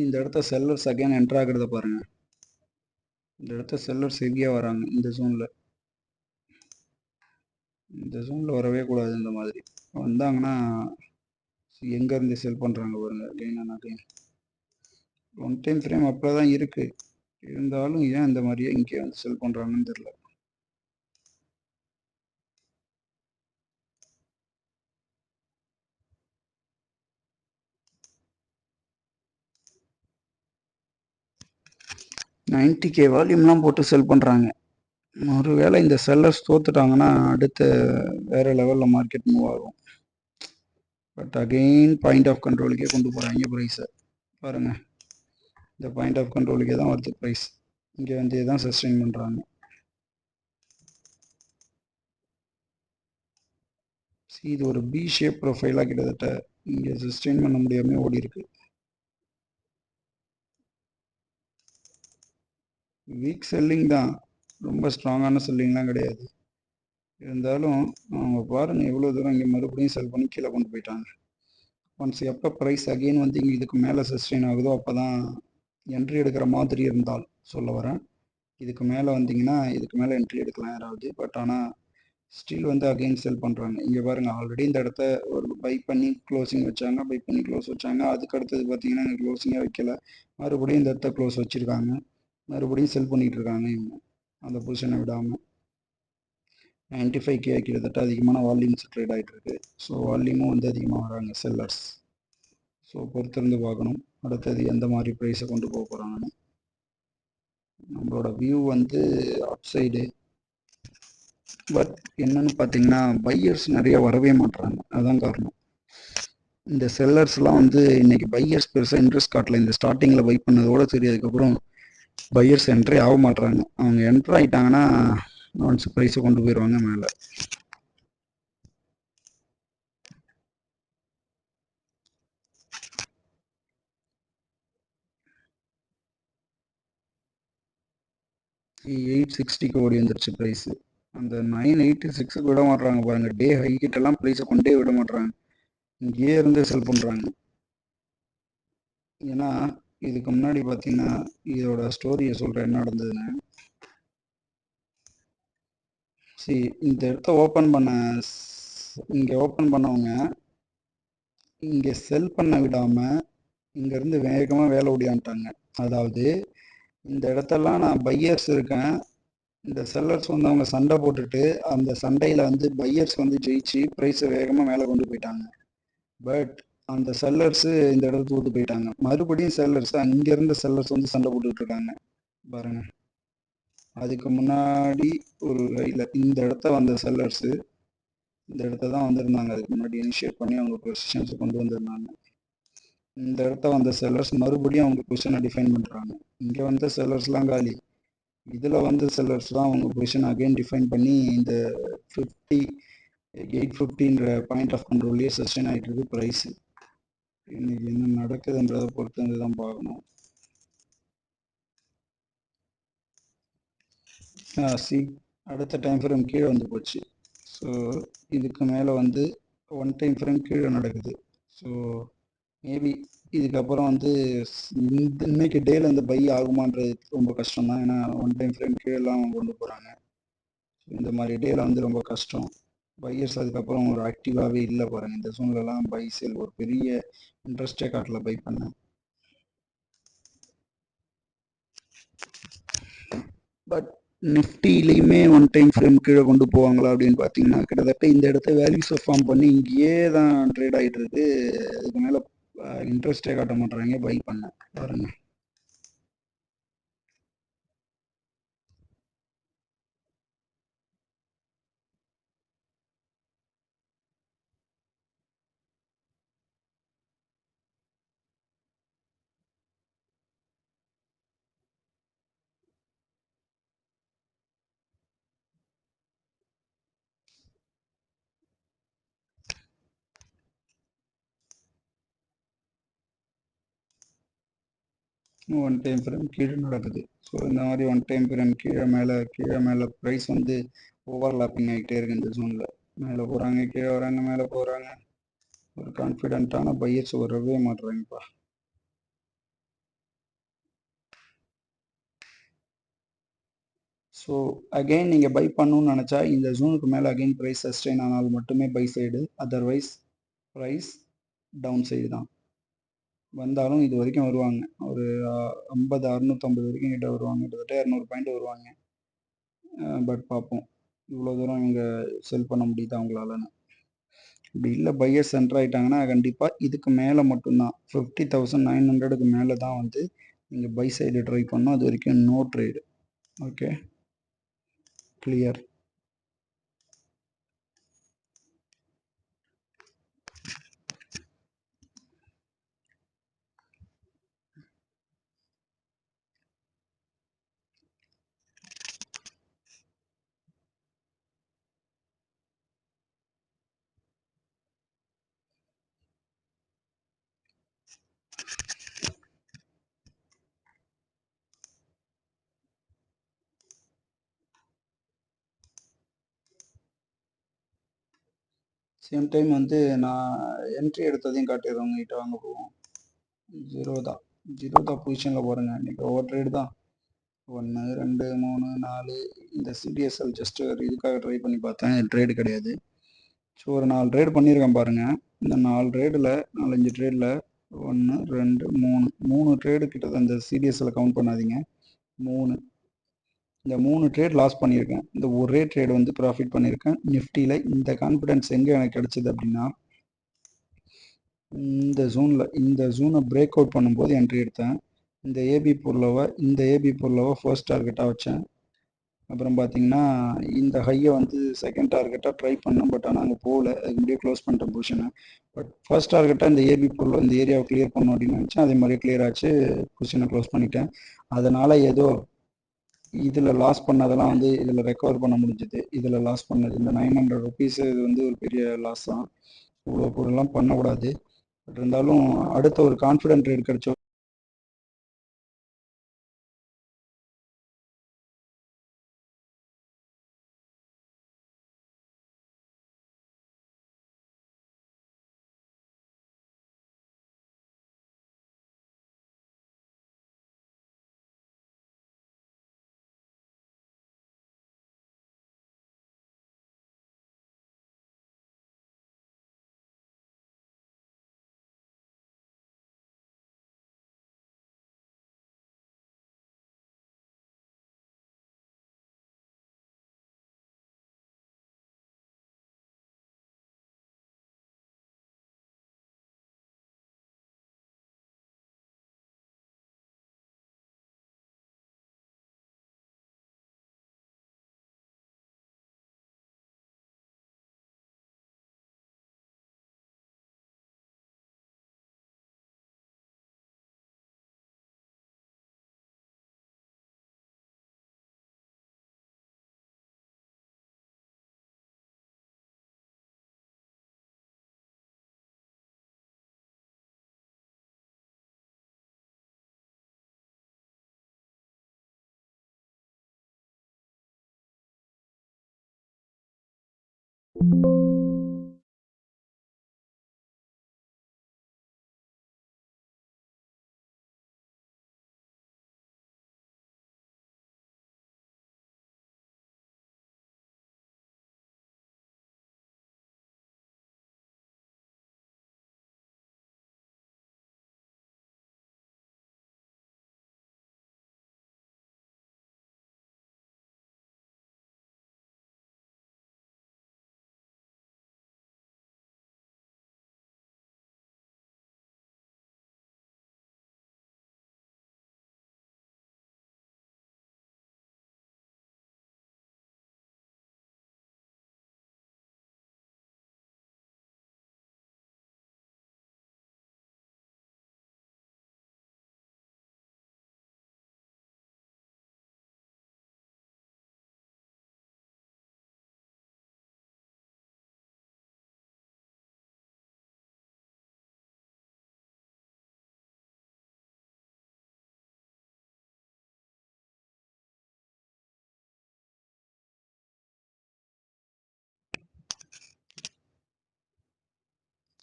இந்த இடத்த செல்லர்ஸ் அகைன் என்ட்ரு ஆகிறத பாருங்கள். இந்த இடத்த செல்லர்ஸ் ஹெவியாக வராங்க. இந்த ஜோனில் வரவே கூடாது. இந்த மாதிரி வந்தாங்கன்னா எங்கேருந்து செல் பண்ணுறாங்க பாருங்கள். Again and again one time frame அப்போ தான் இருக்குது. இருந்தாலும் ஏன் இந்த மாதிரியே இங்கே வந்து செல் பண்ணுறாங்கன்னு தெரில. $90K வால்யூம்லாம் போட்டு செல் பண்ணுறாங்க. ஒருவேளை இந்த செல்லர்ஸ் தோத்துட்டாங்கன்னா அடுத்த வேறு லெவலில் மார்க்கெட் மூவ் ஆகும். பட் அகெயின் பாயிண்ட் ஆஃப் கண்ட்ரோலுக்கே கொண்டு போகிறாங்க ப்ரைஸை. பாருங்கள், இந்த பாயிண்ட் ஆஃப் கண்ட்ரோலுக்கே தான் வருது ப்ரைஸ். இங்கே வந்து தான் சஸ்டெயின் பண்ணுறாங்க. இது ஒரு பி ஷேப் ப்ரொஃபைலாக கிட்டத்தட்ட இங்கே சஸ்டெயின் பண்ண முடியாமல் ஓடி இருக்கு. வீக் செல்லிங் தான், ரொம்ப ஸ்ட்ராங்கான செல்லிங்லாம் கிடையாது. இருந்தாலும் அவங்க பாருங்கள் எவ்வளோ தூரம் இங்கே மறுபடியும் செல் பண்ணி கீழே கொண்டு போயிட்டாங்க. ஒன்ஸ் எப்போ ப்ரைஸ் அகெயின் வந்து இங்கே இதுக்கு மேலே சஸ்டெயின் ஆகுதோ அப்போ தான் என்ட்ரி எடுக்கிற மாதிரி இருந்தால் சொல்ல வரேன். இதுக்கு மேலே வந்தீங்கன்னா இதுக்கு மேலே என்ட்ரி எடுக்கலாம் யாராவது. பட் ஆனால் ஸ்டில் வந்து அகெயின் செல் பண்ணுறாங்க. இங்கே பாருங்கள், ஆல்ரெடி இந்த இடத்த ஒரு பை பண்ணி க்ளோசிங் வச்சாங்க, பை பண்ணி க்ளோஸ் வச்சாங்க. அதுக்கு அடுத்தது பார்த்தீங்கன்னா இங்கே க்ளோசிங்கே வைக்கல, மறுபடியும் இந்த இடத்த க்ளோஸ் வச்சுருக்காங்க, மறுபடியும் செல் பண்ணிகிட்டு இருக்காங்க இவங்க அந்த பொசிஷனை விடாமல். 95K கிட்டத்தட்ட அதிகமான வால்யூம்ஸ் ட்ரேட் ஆகிட்டு இருக்கு. ஸோ வால்யூமும் வந்து அதிகமாக வராங்க செல்லர்ஸ். ஸோ பொறுத்திருந்து பார்க்கணும் அடுத்தது எந்த மாதிரி ப்ரைஸை கொண்டு போக போகிறாங்கன்னு. நம்மளோட வியூ வந்து அப் சைடு. பட் என்னன்னு பார்த்தீங்கன்னா பையர்ஸ் நிறைய வரவே மாட்டுறாங்க. அதுதான் காரணம். இந்த செல்லர்ஸ்லாம் வந்து இன்னைக்கு பையர்ஸ் பெருசாக இன்ட்ரெஸ்ட் காட்டல. இந்த ஸ்டார்டிங்கில் பை பண்ணதோட சரி, அதுக்கப்புறம் பையர்ஸ் என்ட்ரி ஆக மாட்டுறாங்க. அவங்க என்ட்ரு ஆகிட்டாங்கன்னா ஒன்ஸ் ப்ரைஸை கொண்டு போயிடுவாங்க மேலே. $860 ஓடி வந்துருச்சு ப்ரைஸு. அந்த 986 விட மாட்டுறாங்க பாருங்கள். டே ஹை கிட்டெல்லாம் ப்ரைஸை கொண்டே விட மாட்டுறாங்க, இங்கேயே இருந்து செல் பண்ணுறாங்க. ஏன்னா இதுக்கு முன்னாடி பார்த்தீங்கன்னா இதோட ஸ்டோரியை சொல்கிறேன் என்ன நடந்ததுன்னு. இந்த இடத்த ஓப்பன் பண்ண இங்கே ஓப்பன் பண்ணவங்க இங்கே செல் பண்ண விடாமல் இங்கேருந்து வேகமாக வேலை ஓடியான்ட்டாங்க. அதாவது இந்த இடத்தெல்லாம் நான் பையர்ஸ் இருக்கேன், இந்த செல்லர்ஸ் வந்து அவங்க சண்டை போட்டுட்டு அந்த சண்டையில் வந்து பையர்ஸ் வந்து ஜெயிச்சு ப்ரைஸை வேகமாக மேலே கொண்டு போயிட்டாங்க. பட் அந்த செல்லர்ஸு இந்த இடத்துல தூத்து போயிட்டாங்க. மறுபடியும் செல்லர்ஸ் அங்கேருந்து செல்லர்ஸ் வந்து சண்டை போட்டுக்கிட்டு இருக்காங்க பாருங்க. அதுக்கு முன்னாடி ஒரு இந்த இடத்த வந்த செல்லர்ஸு இந்த இடத்த தான் வந்திருந்தாங்க. அதுக்கு முன்னாடி இனிஷியேட் பண்ணி அவங்க பொசிஷன்ஸை கொண்டு வந்திருந்தாங்க. இந்த இடத்த வந்த செல்லர்ஸ் மறுபடியும் அவங்க பொசிஷனை டிஃபைன் பண்ணுறாங்க. இங்கே வந்த செல்லர்ஸ்லாம் காலி, இதில் வந்து செல்லர்ஸ் தான் அவங்க பொசிஷன் அகெயின் டிஃபைன் பண்ணி இந்த 850ன்ற பாயிண்ட் ஆஃப் கண்ட்ரோல்லையே சஸ்டெயின் ஆகிட்டு இருக்கு ப்ரைஸு. இன்னைக்கு என்ன நடக்குதுன்றதை பொறுத்து வந்து தான் பார்க்கணும். அடுத்த டைம் ஃப்ரேம் கீழே வந்து போச்சு. ஸோ இதுக்கு மேலே வந்து ஒன் டைம் ஃப்ரேம் கீழே நடக்குது. ஸோ மேபி இதுக்கப்புறம் வந்து இன்னைக்கு டேல இந்த பை ஆகுமான்றது ரொம்ப கஷ்டம் தான். ஏன்னா ஒன் டைம் ஃப்ரேம் கீழெல்லாம் கொண்டு போகிறாங்க. இந்த மாதிரி டேல வந்து ரொம்ப கஷ்டம். பையர்ஸ் அதுக்கப்புறம் ஒரு ஆக்டிவாகவே இல்லை பாருங்கள். இந்த சூழ்நிலாம் பை சேல் ஒரு பெரிய இன்ட்ரெஸ்டே காட்டல பை பண்ண. பட் நிஃப்டிலையுமே ஒன் டைம் ஃப்ரேம் கீழே கொண்டு போவாங்களா அப்படின்னு பார்த்தீங்கன்னா கிட்டத்தட்ட இந்த இடத்த வேல்யூஸை ஃபார்ம் பண்ணி இங்கேயே தான் ட்ரேட் ஆகிட்டு இருக்கு. அதுக்கு மேலே இன்ட்ரெஸ்டே காட்ட மாட்டுறாங்க பை பண்ண பாருங்க. ஒன் டைம் ஃப்ரேம் கீழே நடக்குது. ஸோ இந்த மாதிரி ஒன் டைம் ஃப்ரேம் கீழே மேலே ப்ரைஸ் வந்து ஓவர்லாப்பிங் ஆகிட்டே இருக்கு இந்த ஜோனில். மேலே போகிறாங்க, கீழே வராங்க, மேலே போகிறாங்க. ஒரு கான்ஃபிடென்ட்டான பையர்ஸ் வரவே மாட்டுறாங்கப்பா. ஸோ அகெயின் நீங்கள் பை பண்ணணும்னு நினச்சா இந்த ஜோனுக்கு மேலே அகெயின் ப்ரைஸ் சஸ்டெயின் ஆனால் மட்டுமே buy side, otherwise price down side தான். வந்தாலும் இது வரைக்கும் வருவாங்க, ஒரு 50 650 வரைக்கும் கிட்ட வருவாங்க, கிட்டத்தட்ட 200 பாயிண்ட் வருவாங்க. பட் பார்ப்போம் இவ்வளோ தூரம் இவங்க செல் பண்ண முடியுது அவங்களாலன்னு. இப்படி இல்லை பையர்ஸ் சென்டர் ஆகிட்டாங்கன்னா கண்டிப்பாக இதுக்கு மேலே மட்டும்தான் 50,900க்கு மேலே தான் வந்து நீங்கள் பை சைடு ட்ரை பண்ணணும். அது வரைக்கும் no trade. Okay, clear. Same time வந்து நான் என்ட்ரி எடுத்ததையும் காட்டிடுறேன் உங்ககிட்ட. வாங்க போவோம். ஜீரோதா பொசிஷனில் போகிறேங்க. இன்றைக்கி ஓவர் ட்ரேடு தான். 1 2 3 4 இந்த சிடிஎஸ்எல் ஜஸ்ட் ஒரு இதுக்காக ட்ரை பண்ணி பார்த்தேன், ட்ரேடு கிடையாது. ஸோ ஒரு 4 ட்ரேடு பண்ணியிருக்கேன் பாருங்கள். இந்த 4 ட்ரேடில் 4-5 ட்ரேடில் 1 2 3 ட்ரேடு கிட்ட அந்த சிடிஎஸ்எல் கவுண்ட் பண்ணாதீங்க. 3 இந்த 3 ட்ரேட் லாஸ் பண்ணியிருக்கேன். இந்த ஒரே ட்ரேட் வந்து ப்ராஃபிட் பண்ணியிருக்கேன் நிஃப்டியில். இந்த கான்ஃபிடன்ஸ் எங்கே எனக்கு கிடைச்சிது அப்படின்னா, இந்த ஜோனை பிரேக் அவுட் பண்ணும்போது என்ட்ரி எடுத்தேன். இந்த ஏபி பொருளவை ஃபர்ஸ்ட் டார்கெட்டாக வச்சேன். அப்புறம் பார்த்தீங்கன்னா இந்த ஹையை வந்து செகண்ட் டார்கெட்டாக ட்ரை பண்ணேன். பட் ஆனால் அங்கே போகல, அதுக்கு முடியே க்ளோஸ் பண்ணிட்டேன் பொசிஷனை. பட் ஃபர்ஸ்ட் டார்கெட்டாக இந்த ஏபி பொருள் இந்த ஏரியாவை கிளியர் பண்ணணும் அப்படின்னு நினச்சேன். அதே மாதிரி கிளியர் ஆச்சு, பொசிஷனை க்ளோஸ் பண்ணிட்டேன். அதனால் ஏதோ இதில் லாஸ் பண்ணதெல்லாம் வந்து இதில் ரெக்கவர் பண்ண முடிஞ்சுது. இதில் லாஸ் பண்ணது இந்த 900 ருபீஸு, இது வந்து ஒரு பெரிய லாஸ் தான். இவ்வளோ பொருள்லாம் பண்ணக்கூடாது. பட் இருந்தாலும் அடுத்த ஒரு கான்ஃபிடென்ட் ரேட் கிடைச்சோ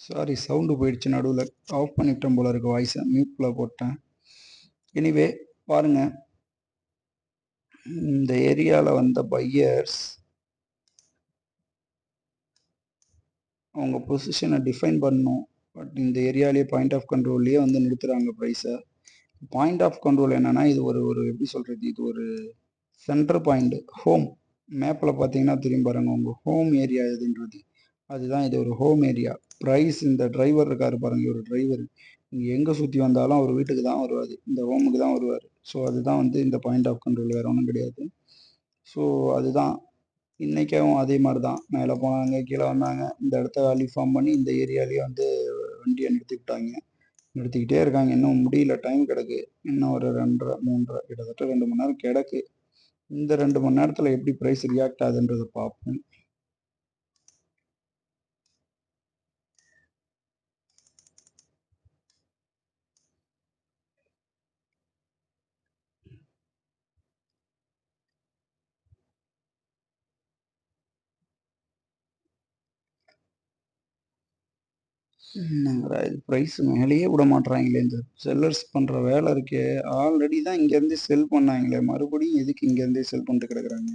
சாரி, சவுண்டு போயிடுச்சு நடுவில். ஆஃப் பண்ணிட்டேன் போல இருக்கு, வாய்ஸை மியூட்டில் போட்டேன். எனிவே பாருங்க, இந்த ஏரியாவில் வந்த பையர்ஸ் அவங்க பொசிஷனை டிஃபைன் பண்ணணும். பட் இந்த ஏரியாலேயே பாயிண்ட் ஆஃப் கண்ட்ரோல்லையே வந்து நிறுத்துறாங்க ப்ரைஸை. பாயிண்ட் ஆஃப் கண்ட்ரோல் என்னன்னா, இது ஒரு ஒரு எப்படி சொல்கிறது, இது ஒரு சென்டர் பாயிண்ட். ஹோம் மேப்பில் பார்த்தீங்கன்னா தெரியும் பாருங்க, உங்கள் ஹோம் ஏரியா எதுன்றது. அதுதான் இது ஒரு ஹோம் ஏரியா. ப்ரைஸ் இந்த டிரைவர் இருக்காரு பாருங்க, ஒரு டிரைவர் நீங்கள் எங்கே சுற்றி வந்தாலும் அவர் வீட்டுக்கு தான் வருவார், இந்த ஹோமுக்கு தான் வருவார். ஸோ அதுதான் வந்து இந்த பாயிண்ட் ஆஃப் கண்ட்ரோல், வேறு ஒன்றும் கிடையாது. ஸோ அதுதான் இன்றைக்கும் அதே மாதிரி தான். மேலே போனாங்க, கீழே வந்தாங்க, இந்த இடத்த வேல்யூ ஃபார்ம் பண்ணி இந்த ஏரியாலேயே வந்து வண்டியை நிறுத்திவிட்டாங்க. நிறுத்திக்கிட்டே இருக்காங்க. இன்னும் முடியல, டைம் கிடக்கு. இன்னும் ஒரு 2:30 3:30 கிட்டத்தட்ட 2 மணி நேரம் கிடக்கு. இந்த 2 மணி நேரத்தில் எப்படி ப்ரைஸ் ரியாக்ட் ஆகுதுன்றதை பார்ப்போம். என்னங்கடா இது, ப்ரைஸ் மேலேயே விட மாட்றாங்களே, இந்த செல்லர்ஸ் பண்ணுற வேலை இருக்கே. ஆல்ரெடி தான் இங்கேருந்து செல் பண்ணாங்களே, மறுபடியும் எதுக்கு இங்கேருந்தே செல் பண்ணிட்டு கிடக்குறாங்க.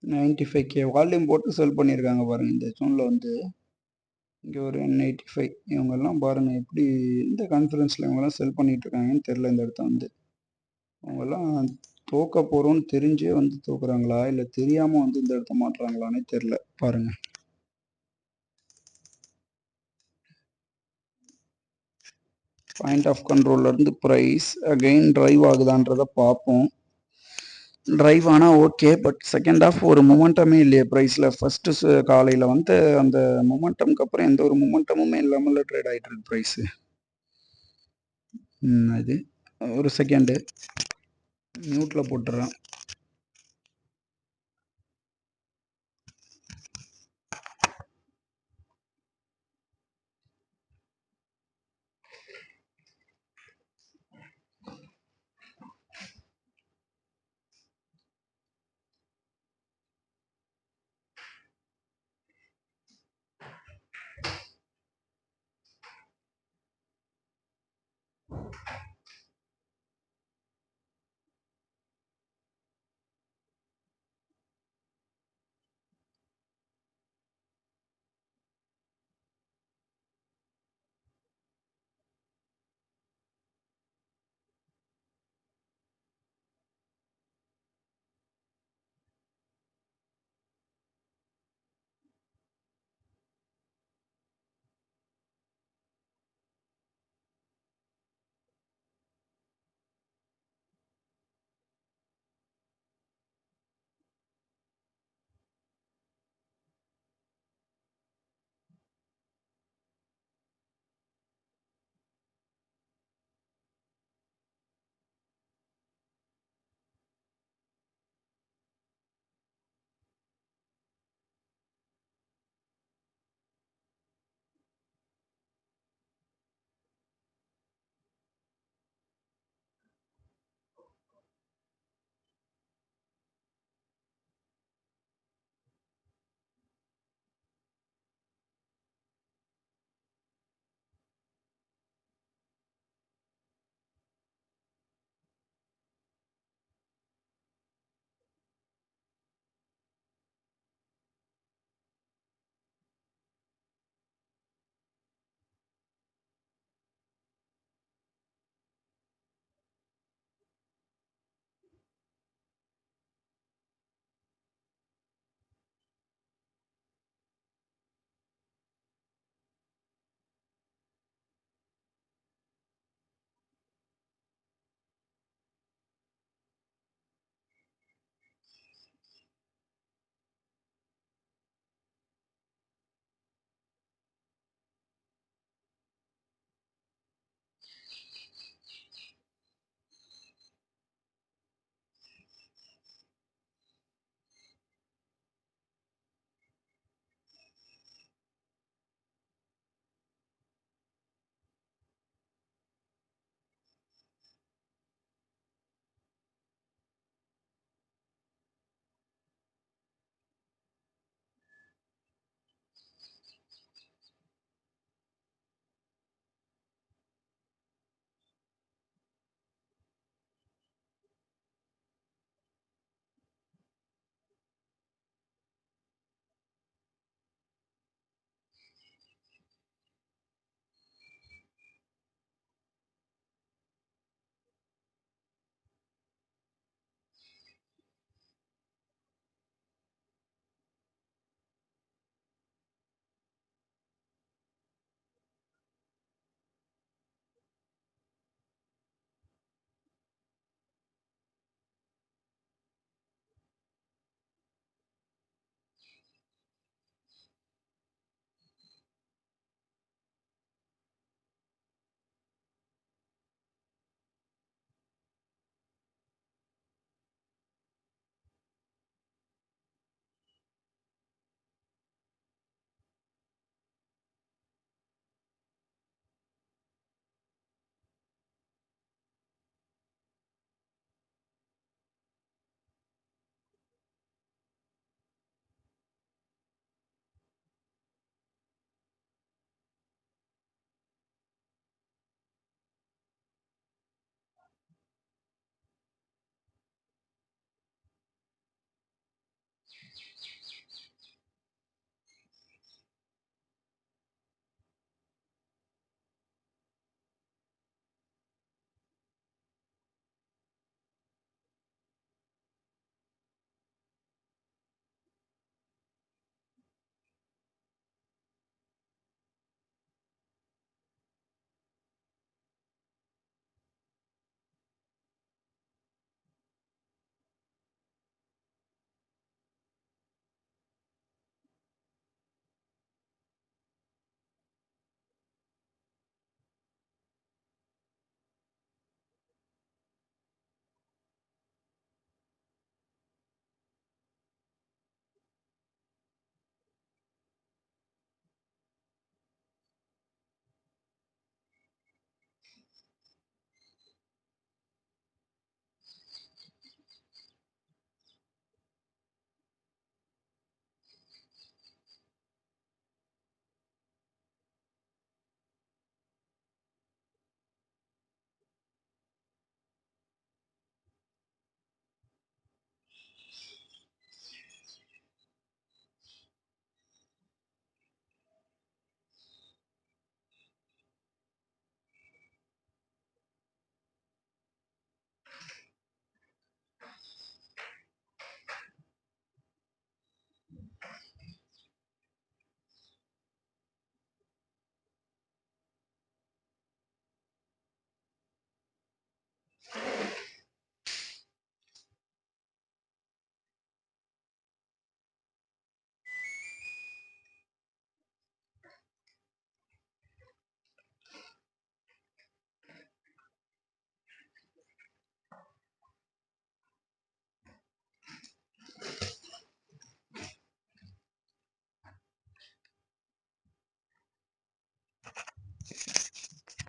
$95K வால்யூம் போட்டு செல் பண்ணியிருக்காங்க பாருங்கள். இந்த ஜோனில் வந்து இங்கே ஒரு $185. இவங்கெல்லாம் பாருங்கள் எப்படி இந்த கான்ஃபரன்ஸில் இவங்கெல்லாம் செல் பண்ணிட்டு இருக்காங்கன்னு தெரில. இந்த இடத்த வந்து அவங்கெல்லாம் தோக்க போகிறோன்னு தெரிஞ்சே வந்து தோக்குறாங்களா, இல்லை தெரியாமல் வந்து இந்த இடத்த மாட்டுறாங்களானே தெரில. பாருங்கள், பாயிண்ட் ஆஃப் கண்ட்ரோல்லேருந்து ப்ரைஸ் அகெயின் ட்ரைவ் ஆகுதான்றதை பார்ப்போம். ட்ரைவ் ஆனால் ஓகே, பட் செகண்ட் ஆஃப் ஒரு மொமெண்டமே இல்லையே ப்ரைஸில். ஃபஸ்ட்டு காலையில் வந்து அந்த மொமெண்டம்க்கு அப்புறம் எந்த ஒரு மொமெண்டமுமே இல்லாமல் ட்ரேட் ஆகிட்டு இருக்கு ப்ரைஸு. இது ஒரு செகண்டு மியூட்டில் போட்டுறேன்.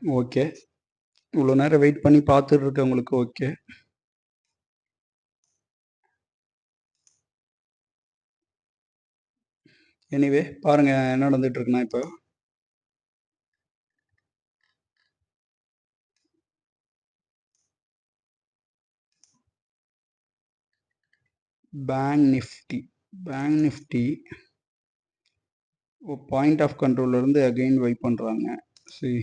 ஓகே. இவ்வளோ நேரம் வெயிட் பண்ணி பார்த்துட்டு இருக்கவங்களுக்கு ஓகே. எனிவே பாருங்க என்ன நடந்துட்டு இருக்குன்னா இப்போ bank Nifty bank Nifty point of கண்ட்ரோல்லேருந்து அகைன் பை பண்ணுறாங்க. சரி,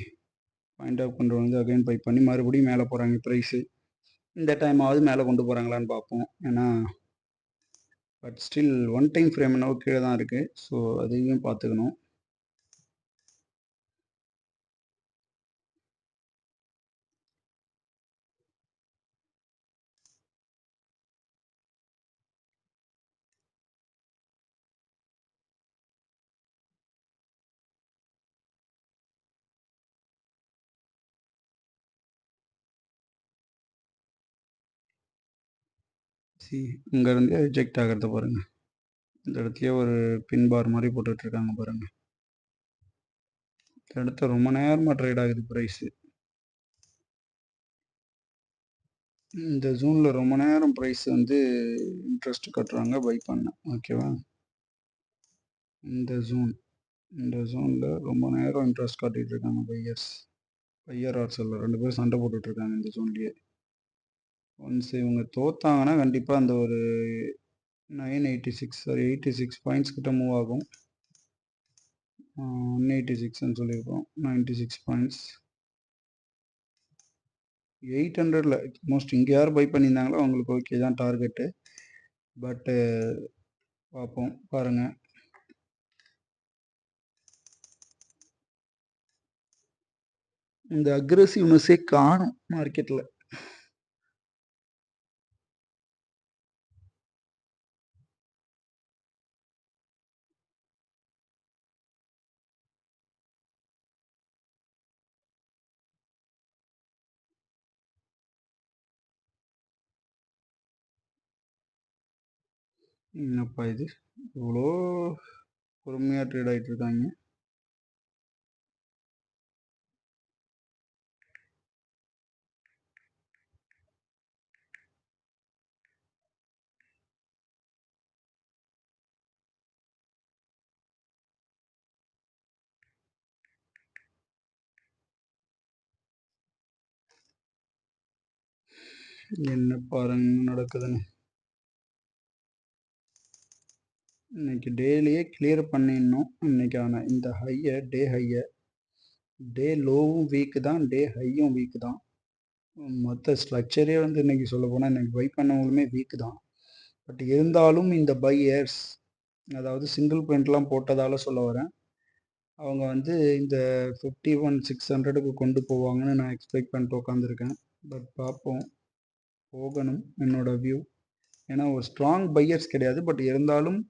பாயிண்ட் ஆஃப் கண்ட்ரோல் வந்து அகைன் பை பண்ணி மறுபடியும் மேலே போகிறாங்க ப்ரைஸு. இந்த டைமாவது மேலே கொண்டு போகிறாங்களான்னு பார்ப்போம். ஏன்னா but still one time frame என்னவோ கீழே தான் இருக்குது. ஸோ அதையும் பார்த்துக்கணும். சி இங்கேருந்து ரிஜெக்ட் ஆகிறத பாருங்கள். இந்த இடத்துலயே ஒரு பின் பார் மாதிரி போட்டுட்ருக்காங்க பாருங்கள். இந்த இடத்த ரொம்ப நேரமாக ட்ரேட் ஆகுது ப்ரைஸு. இந்த ஜோனில் ரொம்ப நேரம் ப்ரைஸ் வந்து இன்ட்ரெஸ்ட் கட்டுறாங்க பை பண்ண. ஓகேவா, இந்த ஜோனில் ரொம்ப நேரம் இன்ட்ரெஸ்ட் காட்டிகிட்டு இருக்காங்க பையர் ஆர் செல்லர் ரெண்டு பேரும் சண்டை போட்டுட்ருக்காங்க இந்த ஜோன்லேயே. ஒன்ஸ் இவங்க தோத்தாங்கன்னா கண்டிப்பாக அந்த ஒரு 986 ஒரு 86 பாயிண்ட்ஸ் கிட்ட மூவ் ஆகும். 186ன்னு சொல்லியிருக்கோம். 96 பாயிண்ட்ஸ் 800ல் மோஸ்ட் இங்கே யார் பை பண்ணியிருந்தாங்களோ அவங்களுக்கு ஓகே தான் டார்கெட்டு. பட்டு பார்ப்போம் பாருங்கள். இந்த அக்ரெசிவ்னஸே காணும் மார்க்கெட்டில். என்னப்பா இது இவ்வளோ பொறுமையாக ட்ரேட் ஆகிட்டு இருக்காங்க. என்ன பாருங்க நடக்குதுன்னு. இன்னைக்கு டேலியே கிளியர் பண்ணிடணும். இன்னைக்கான இந்த ஹையை டே லோவும் வீக்கு தான், டே ஹையும் வீக்கு தான். மொத்த ஸ்ட்ரக்சரே வந்து இன்னைக்கு சொல்ல போனால் இன்னைக்கு பை பண்ணவங்களுமே வீக்கு தான். பட் இருந்தாலும் இந்த பையர்ஸ், அதாவது சிங்கிள் பாயிண்ட்லாம் போட்டதால் சொல்ல வரேன், அவங்க வந்து இந்த 51,600க்கு கொண்டு போவாங்கன்னு நான் எக்ஸ்பெக்ட் பண்ணிட்டு உட்காந்துருக்கேன். பட் பார்ப்போம், போகணும் என்னோட வியூ. ஏன்னா ஒரு ஸ்ட்ராங் பையர்ஸ் கிடையாது. பட் இருந்தாலும்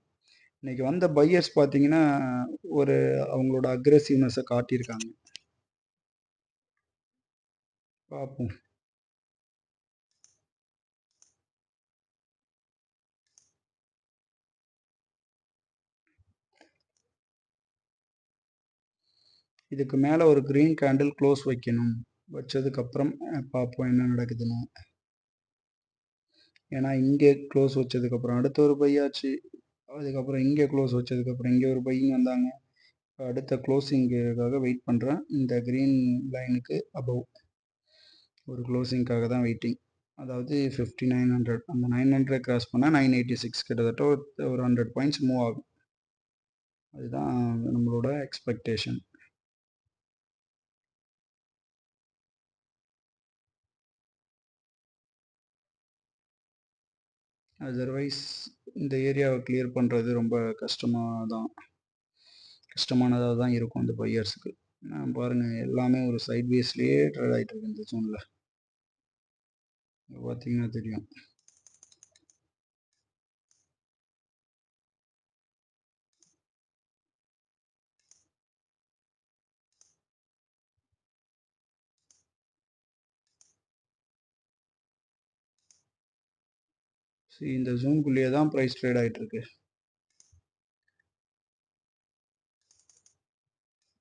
இன்னைக்கு வந்த பையர்ஸ் பார்த்தீங்கன்னா ஒரு அவங்களோட அக்ரெசிவ்னஸை காட்டியிருக்காங்க. பார்ப்போம். இதுக்கு மேலே ஒரு க்ரீன் கேண்டில் க்ளோஸ் வைக்கணும். வச்சதுக்கப்புறம் பார்ப்போம் என்ன நடக்குதுன்னு. ஏன்னா இங்கே க்ளோஸ் வச்சதுக்கப்புறம் அடுத்த ஒரு பையாச்சு, அதுக்கப்புறம் இங்கே க்ளோஸ் வச்சதுக்கப்புறம் இங்கே ஒரு பையிங் வந்தாங்க. அடுத்த க்ளோசிங்காக வெயிட் பண்ணுறேன். இந்த க்ரீன் லைனுக்கு அபவ் ஒரு க்ளோசிங்காக தான் வெயிட்டிங். அதாவது 5900, அந்த 900 கிராஸ் பண்ணால் 986, கிட்டத்தட்ட ஒரு 100 பாயிண்ட்ஸ் மூவ் ஆகும். அதுதான் நம்மளோட எக்ஸ்பெக்டேஷன். அதர்வைஸ் இந்த ஏரியாவை கிளியர் பண்ணுறது ரொம்ப கஷ்டமானதாக தான் இருக்கும் இந்த பையர்ஸுக்கு. நான் பாருங்கள் எல்லாமே ஒரு சைட் வேஸ்லேயே ட்ரேட் ஆகிட்டு இருக்கு இந்த ஜோனில். பார்த்தீங்கன்னா தெரியும். சரி, இந்த ஜோனுக்குள்ளேயே தான் ப்ரைஸ் ட்ரேட் ஆகிட்டு இருக்கு.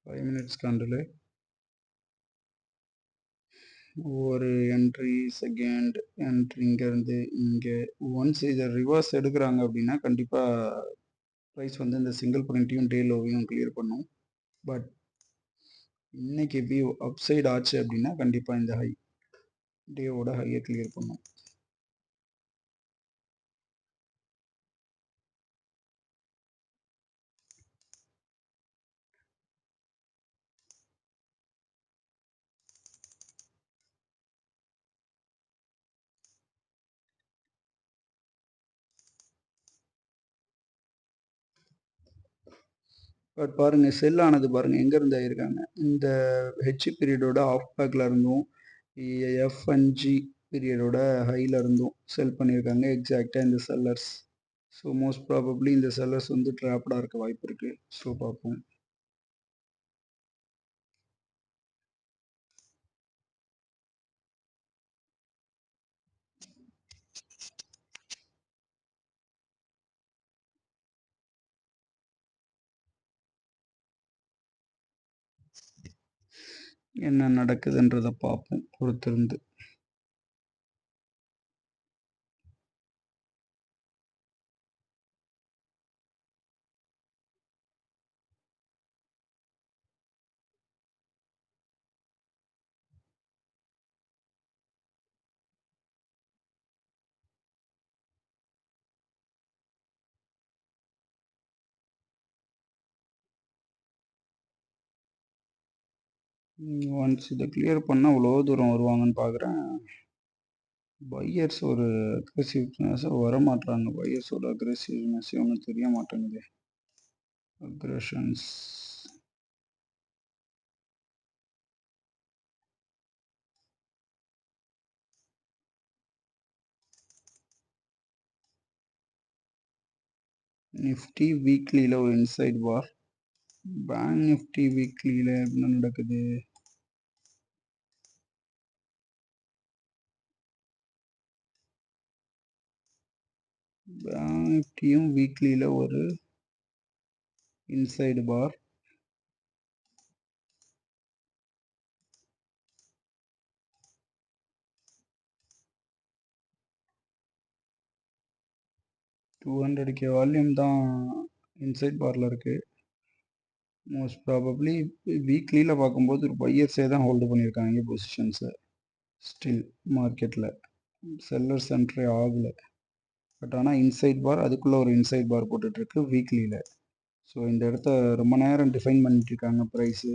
5 மினிட்ஸ் கேண்டில் ஒரு என்ட்ரி, செகண்ட் என்ட்ரி இங்கேருந்து இங்கே. ஒன்ஸ் இதை ரிவர்ஸ் எடுக்கிறாங்க அப்படின்னா கண்டிப்பாக ப்ரைஸ் வந்து இந்த சிங்கிள் பாயிண்ட்டையும் டே லோவையும் கிளியர் பண்ணும். பட் இன்னைக்கு எப்படி அப்சைட் ஆச்சு அப்படின்னா கண்டிப்பாக இந்த ஹை டேவோட ஹையை கிளியர் பண்ணும். பட் பாருங்க செல் ஆனது பாருங்க எங்க இருந்து ஆயிருக்காங்க. இந்த ஹெச் பீரியடோட ஆஃப் பேக்ல இருந்தும் எஃப்என்ஜி பீரியடோட ஹைல இருந்தும் செல் பண்ணியிருக்காங்க எக்ஸாக்டா இந்த செல்லர்ஸ். ஸோ மோஸ்ட் ப்ராபப்ளி இந்த செல்லர்ஸ் வந்து ட்ராப்டா இருக்க வாய்ப்பு இருக்கு. ஸோ பார்ப்போம். என்ன நடக்குதுன்றதை பார்ப்போம் பொறுத்திருந்து. ஒன்ஸ் இதை கிளியர் பண்ணால் அவ்வளோ தூரம் வருவாங்கன்னு பார்க்குறேன். பையர்ஸ் ஒரு அக்ரெசிவ்னஸாக வர மாட்டாங்க. பையர்ஸோட அக்ரெசிவ்னஸ் ஒன்றும் தெரிய மாட்டேங்குது. அக்ரெஷன்ஸ் நிஃப்டி வீக்லியில் ஒரு இன்சைட் பார். பேங்க் நிஃப்டி வீக்லியில் என்ன நடக்குது? பேங்க் நிஃப்டியும் வீக்லியில் ஒரு இன்சைடு பார். $200K வால்யூம் தான் இன்சைட் பாரில் இருக்குது. மோஸ்ட் ப்ராபப்ளி வீக்லியில் பார்க்கும்போது ஒரு பையர்ஸே தான் ஹோல்டு பண்ணியிருக்காங்க பொசிஷன்ஸை. ஸ்டில் மார்க்கெட்டில் செல்லர்ஸ் என்ட்ரி ஆகலை. பட் ஆனால் இன்சைட் பார் அதுக்குள்ளே ஒரு இன்சைட் பார் போட்டுட்ருக்கு வீக்லியில். ஸோ இந்த இடத்த ரொம்ப நேரம் டிஃபைன் பண்ணிட்டு இருக்காங்க ப்ரைஸு.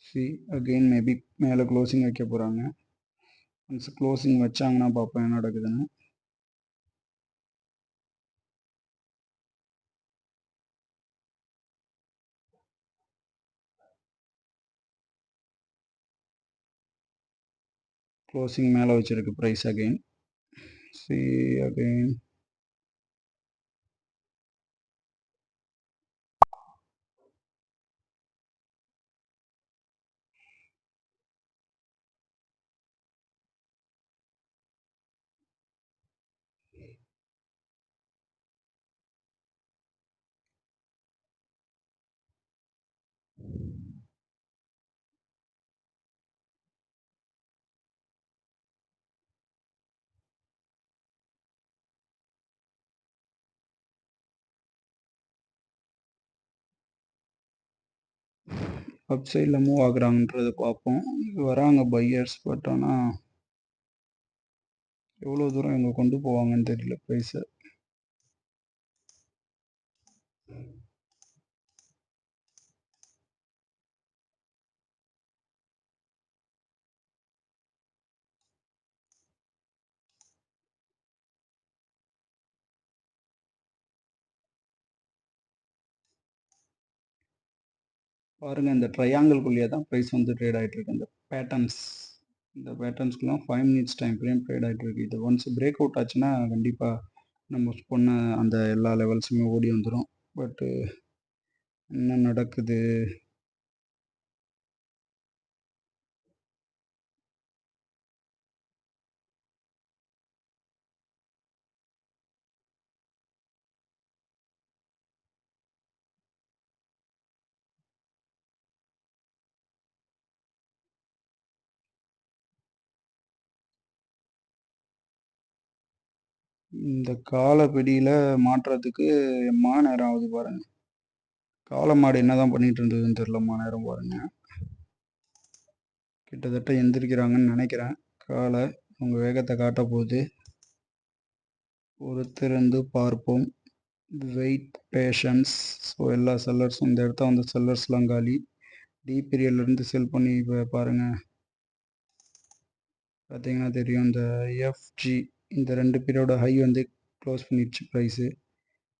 சி அகெயின் மேபி மேலே க்ளோசிங் வைக்க போகிறாங்க. ஒன்ஸ் க்ளோசிங் வச்சாங்கன்னா பார்ப்போம் என்ன நடக்குதுன்னு. க்ளோசிங் மேலே வச்சிருக்கு ப்ரைஸ் அகெயின். சி அகெயின் அப் சைடில் மூவ் ஆகுறாங்கன்றதை பார்ப்போம். வராங்க பையர்ஸ். பட் ஆனால் எவ்வளோ தூரம் இவங்க கொண்டு போவாங்கன்னு தெரியல ப்ரைஸை. பாருங்கள் இந்த ட்ரையாங்கிள்குள்ளேயே தான் ப்ரைஸ் வந்து ட்ரேட் ஆகிட்டு இருக்கு. இந்த பேட்டர்ன்ஸ், இந்த பேட்டர்ன்ஸ்க்குலாம் 5 மினிட்ஸ் டைம் ஃப்ரேம் ட்ரேட் ஆகிட்டு இருக்கு. இது ஒன்ஸ் பிரேக் அவுட் ஆச்சுன்னா கண்டிப்பாக நம்ம சொன்ன அந்த எல்லா லெவல்ஸுமே ஓடி வந்துடும். பட்டு என்ன நடக்குது? இந்த காலப்பிடியில் மாற்றுறதுக்கு எம்மா நேரம் ஆகுது பாருங்க. காளை மாடு என்னதான் பண்ணிட்டு இருந்ததுன்னு தெரியலம்மா நேரம் பாருங்க. கிட்டத்தட்ட எந்திரிக்கிறாங்கன்னு நினைக்கிறேன். காளை அவங்க வேகத்தை காட்ட போகுது. பொறுத்திருந்து பார்ப்போம். Wait patience. ஸோ எல்லா செல்லர்ஸும் இந்த இடத்த வந்து செல்லர்ஸ்லாம் காலி. டி பீரியட்லேருந்து செல் பண்ணி இப்போ பாருங்கள். பார்த்தீங்கன்னா தெரியும், இந்த எஃப்ஜி இந்த 2 பீரியடோட ஹை வந்து க்ளோஸ் பண்ணிடுச்சு ப்ரைஸு.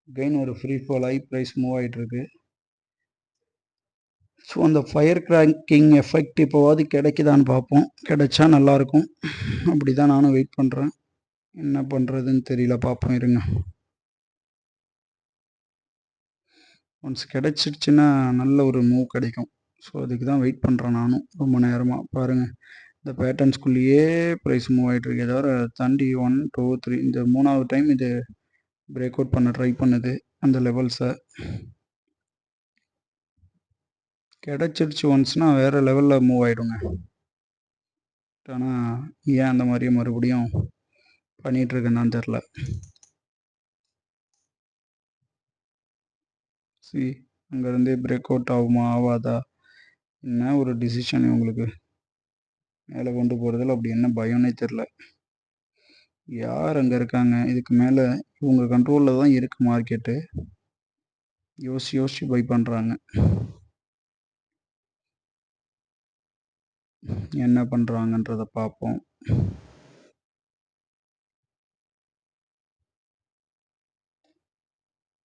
கெயின் ஒரு ஃப்ரீ ஃபால் ஆகி ப்ரைஸ் மூவ் ஆகிட்டுருக்கு. ஸோ அந்த ஃபயர் கிராக்கிங் எஃபெக்ட் இப்போவாது கிடைக்குதான்னு பார்ப்போம். கிடைச்சா நல்லாயிருக்கும். அப்படி தான் நானும் வெயிட் பண்ணுறேன். என்ன பண்ணுறதுன்னு தெரியல, பார்ப்போம் இருங்க. ஒன்ஸ் கிடச்சிடுச்சுன்னா நல்ல ஒரு மூவ் கிடைக்கும். ஸோ அதுக்கு தான் வெயிட் பண்ணுறேன் நானும் ரொம்ப நேரமாக. பாருங்கள், இந்த பேட்டர்ன்ஸ்குள்ளேயே ப்ரைஸ் மூவ் ஆகிட்டுருக்கு. தவிர தாண்டி 1 2 3 இந்த 3வது டைம் இது பிரேக் அவுட் பண்ண ட்ரை பண்ணுது அந்த லெவல்ஸை. கிடச்சிருச்சு ஒன்ஸ்னால் வேறு லெவலில் மூவ் ஆகிடுங்க. ஆனால் ஏன் அந்த மாதிரியே மறுபடியும் பண்ணிகிட்ருக்கேன்னு தெரில. சி அங்கேருந்தே பிரேக் அவுட் ஆகுமா ஆகாதா, என்ன ஒரு டிசிஷன் இவங்களுக்கு. மேலே கொண்டு போகிறதுல அப்படி என்ன பயம்னே தெரில. யார் அங்கே இருக்காங்க? இதுக்கு மேலே இவங்க கண்ட்ரோலில் தான் இருக்குது மார்க்கெட்டு. யோசிச்சு யோசிச்சு பை பண்ணுறாங்க. என்ன பண்ணுறாங்கன்றதை பார்ப்போம்.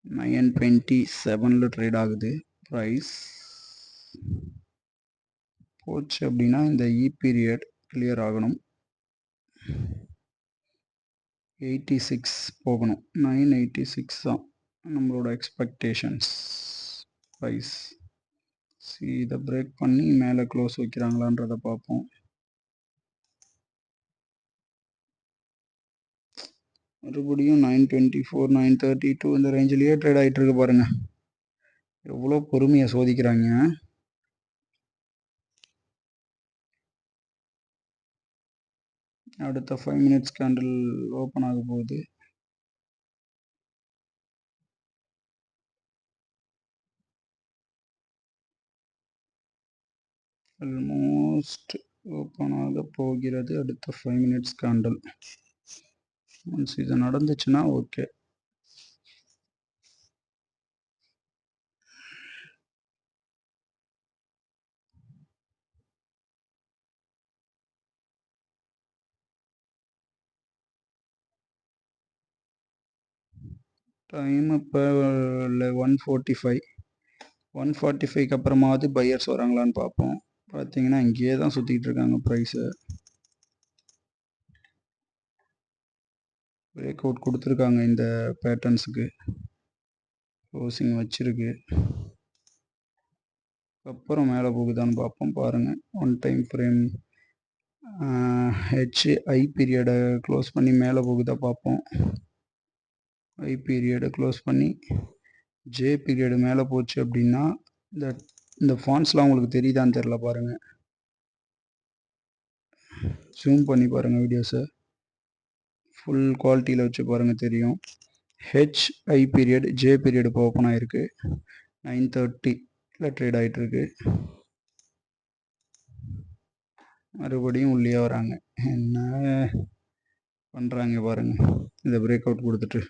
$9.27 ட்ரேட் ஆகுது ப்ரைஸ். போச்சு அப்படின்னா இந்த இ பீரியட் கிளியர் ஆகணும். 86 போகணும். 986 தான் நம்மளோட எக்ஸ்பெக்டேஷன்ஸ் ப்ரைஸ். இதை பிரேக் பண்ணி மேலே க்ளோஸ் வைக்கிறாங்களான்றதை பார்ப்போம். மறுபடியும் 924 932 இந்த ரேஞ்சிலேயே ட்ரேட் ஆகிட்டு இருக்கு பாருங்க. எவ்வளோ பொறுமையை சோதிக்கிறாங்க. அடுத்த 5 மினிட்ஸ் கேண்டில் ஓப்பன் ஆக போகுது. ஆல்மோஸ்ட் ஓப்பன் ஆக போகிறது அடுத்த 5 மினிட்ஸ் கேண்டில். ஒன்ஸ் இது நடந்துச்சுன்னா ஓகே. டைம் இப்போ 1:45. 1:45க்கு அப்புறமாவது பையர்ஸ் வராங்களான்னு பார்ப்போம். பார்த்தீங்கன்னா இங்கேயே தான் சுற்றிக்கிட்டு இருக்காங்க ப்ரைஸை. பிரேக் அவுட் கொடுத்துருக்காங்க இந்த பேட்டர்ன்ஸுக்கு. க்ளோசிங் வச்சிருக்கு. அப்புறம் மேலே போகுதான்னு பார்ப்போம். பாருங்கள், ஒன் டைம் ஃப்ரேம் ஹெச்ஐ பீரியடை க்ளோஸ் பண்ணி மேலே போகுதா பார்ப்போம். ஐ பீரியடை க்ளோஸ் பண்ணி ஜே பீரியடு மேலே போச்சு அப்படின்னா இந்த ஃபான்ஸ்லாம் உங்களுக்கு தெரியுதான்னு தெரில. பாருங்கள், ஜூம் பண்ணி பாருங்கள் வீடியோஸை. ஃபுல் குவாலிட்டியில் வச்சு பாருங்கள் தெரியும். ஹெச்ஐ பீரியட் ஜே பீரியடு இப்போ ஓப்பன் ஆகிருக்கு. 9:30 ட்ரேட் ஆகிட்டுருக்கு. மறுபடியும் உள்ளே வராங்க. என்ன பண்ணுறாங்க பாருங்கள். இதை பிரேக் அவுட் கொடுத்துட்டு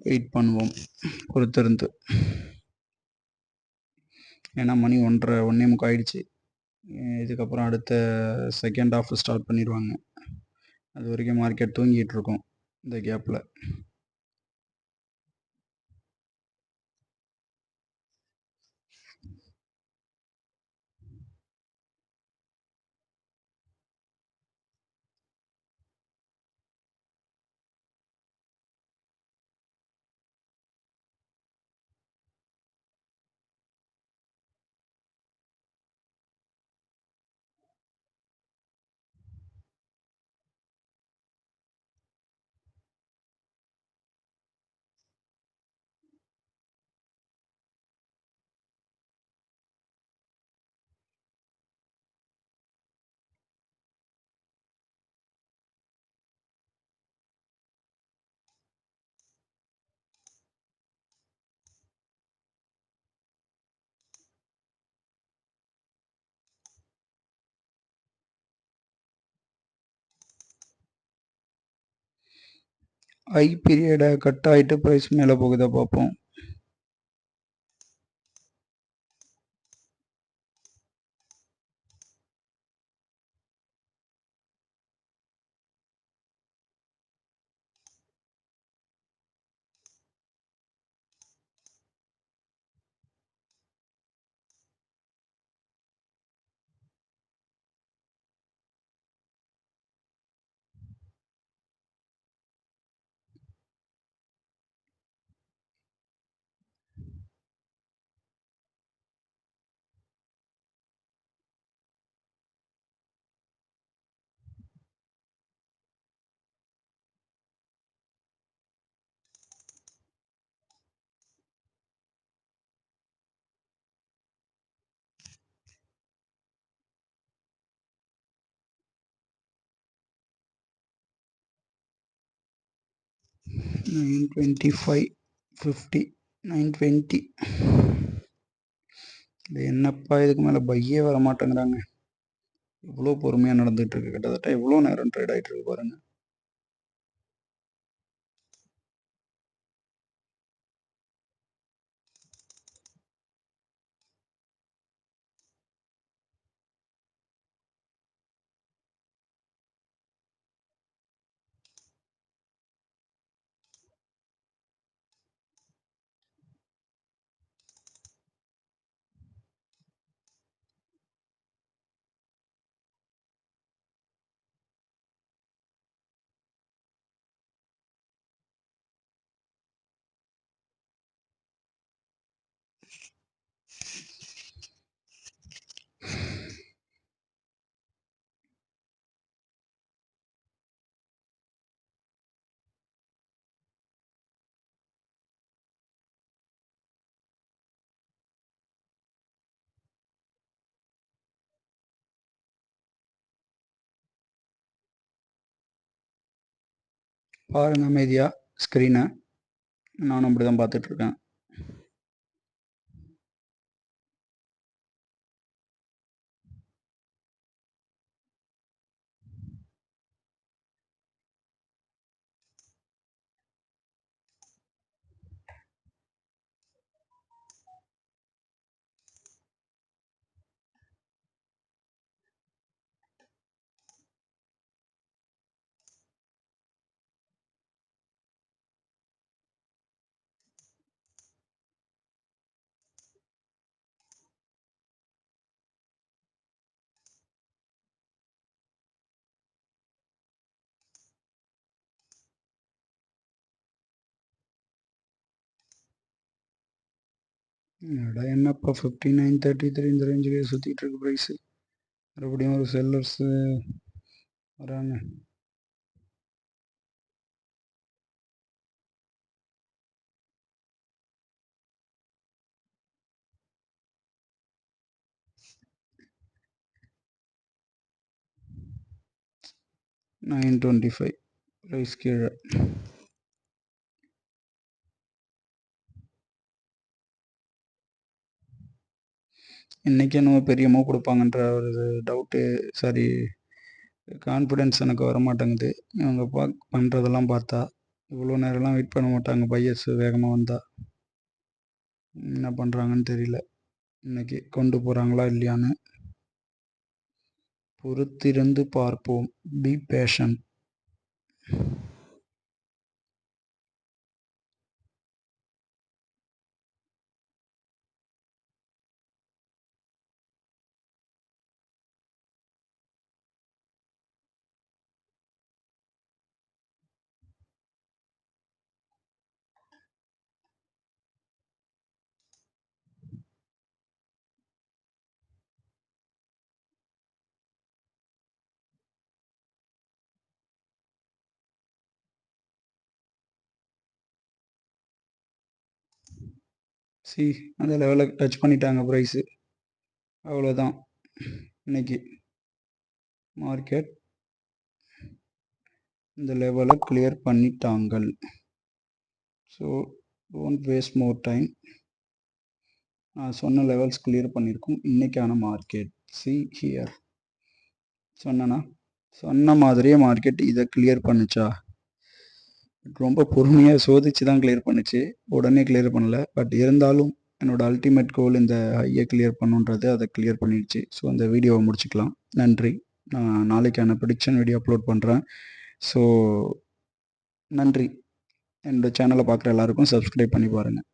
வெயிட் பண்ணுவோம் பொறுத்திருந்து. ஏன்னா மணி 1:30 1:45 ஆயிடுச்சு. இதுக்கப்புறம் அடுத்த செகண்ட் ஹாஃப் ஸ்டார்ட் பண்ணிடுவாங்க. அது வரைக்கும் மார்க்கெட் தூங்கிட்டு இருக்கும் இந்த கேப்பில். ஐ பீரியடை கட் ஆகிட்டு ப்ரைஸ் மேலே போகுதா பார்ப்போம். $925.50 $920. இது என்னப்பா இதுக்கு மேலே பையே வர மாட்டேங்கிறாங்க. இவ்வளோ பொறுமையாக நடந்துட்டு இருக்கு. கிட்டத்தட்ட எவ்வளோ நேரம் ட்ரேட் ஆகிட்டு இருக்கு பாருங்க. பாருங்க அமைதியா ஸ்க்ரீனை. நானும் அப்படி தான் பார்த்துட்ருக்கேன். இடம் என்னப்பா 59.33 இந்த ரேஞ்சிலே சுற்றிட்டு இருக்கு ப்ரைஸு. மறுபடியும் ஒரு செல்லர்ஸு வராங்க. $925 ப்ரைஸ் கீழே. இன்றைக்கி என்னவோ பெரிய மூவ் கொடுப்பாங்கன்ற ஒரு டவுட்டு, சாரி கான்ஃபிடென்ஸ் எனக்கு வர மாட்டேங்குது. இவங்க பண்ணுறதெல்லாம் பார்த்தா இவ்வளோ நேரம்லாம் வெயிட் பண்ண மாட்டாங்க. பையர்ஸ் வேகமாக வந்தால் என்ன பண்ணுறாங்கன்னு தெரியல. இன்றைக்கி கொண்டு போகிறாங்களா இல்லையான்னு பொறுத்திருந்து பார்ப்போம். Be patient. அந்த லெவலில் டச் பண்ணிட்டாங்க ப்ரைஸு. அவ்வளோதான். இன்னைக்கு மார்க்கெட் இந்த லெவலை கிளியர் பண்ணிட்டாங்கள். So don't waste more time. நான் சொன்ன லெவல்ஸ் கிளியர் பண்ணியிருக்கோம் இன்றைக்கான மார்க்கெட். ஹியர் சொன்னேன்னா சொன்ன மாதிரியே மார்க்கெட் இதை கிளியர் பண்ணுச்சா? ரொம்ப பொறுமையாக சோதிச்சு தான் கிளியர் பண்ணுச்சு. உடனே கிளியர் பண்ணல. பட் இருந்தாலும் என்னோட அல்டிமேட் கோல் இந்த ஹையை கிளியர் பண்ணுன்றது, அதை கிளியர் பண்ணிடுச்சு. ஸோ அந்த வீடியோவை முடிச்சுக்கலாம். நன்றி. நான் நாளைக்கான ப்ரிடிக்ஷன் வீடியோ அப்லோட் பண்ணுறேன். ஸோ நன்றி. என்னோட சேனலை பார்க்குற எல்லாருக்கும் சப்ஸ்கிரைப் பண்ணி பாருங்கள்.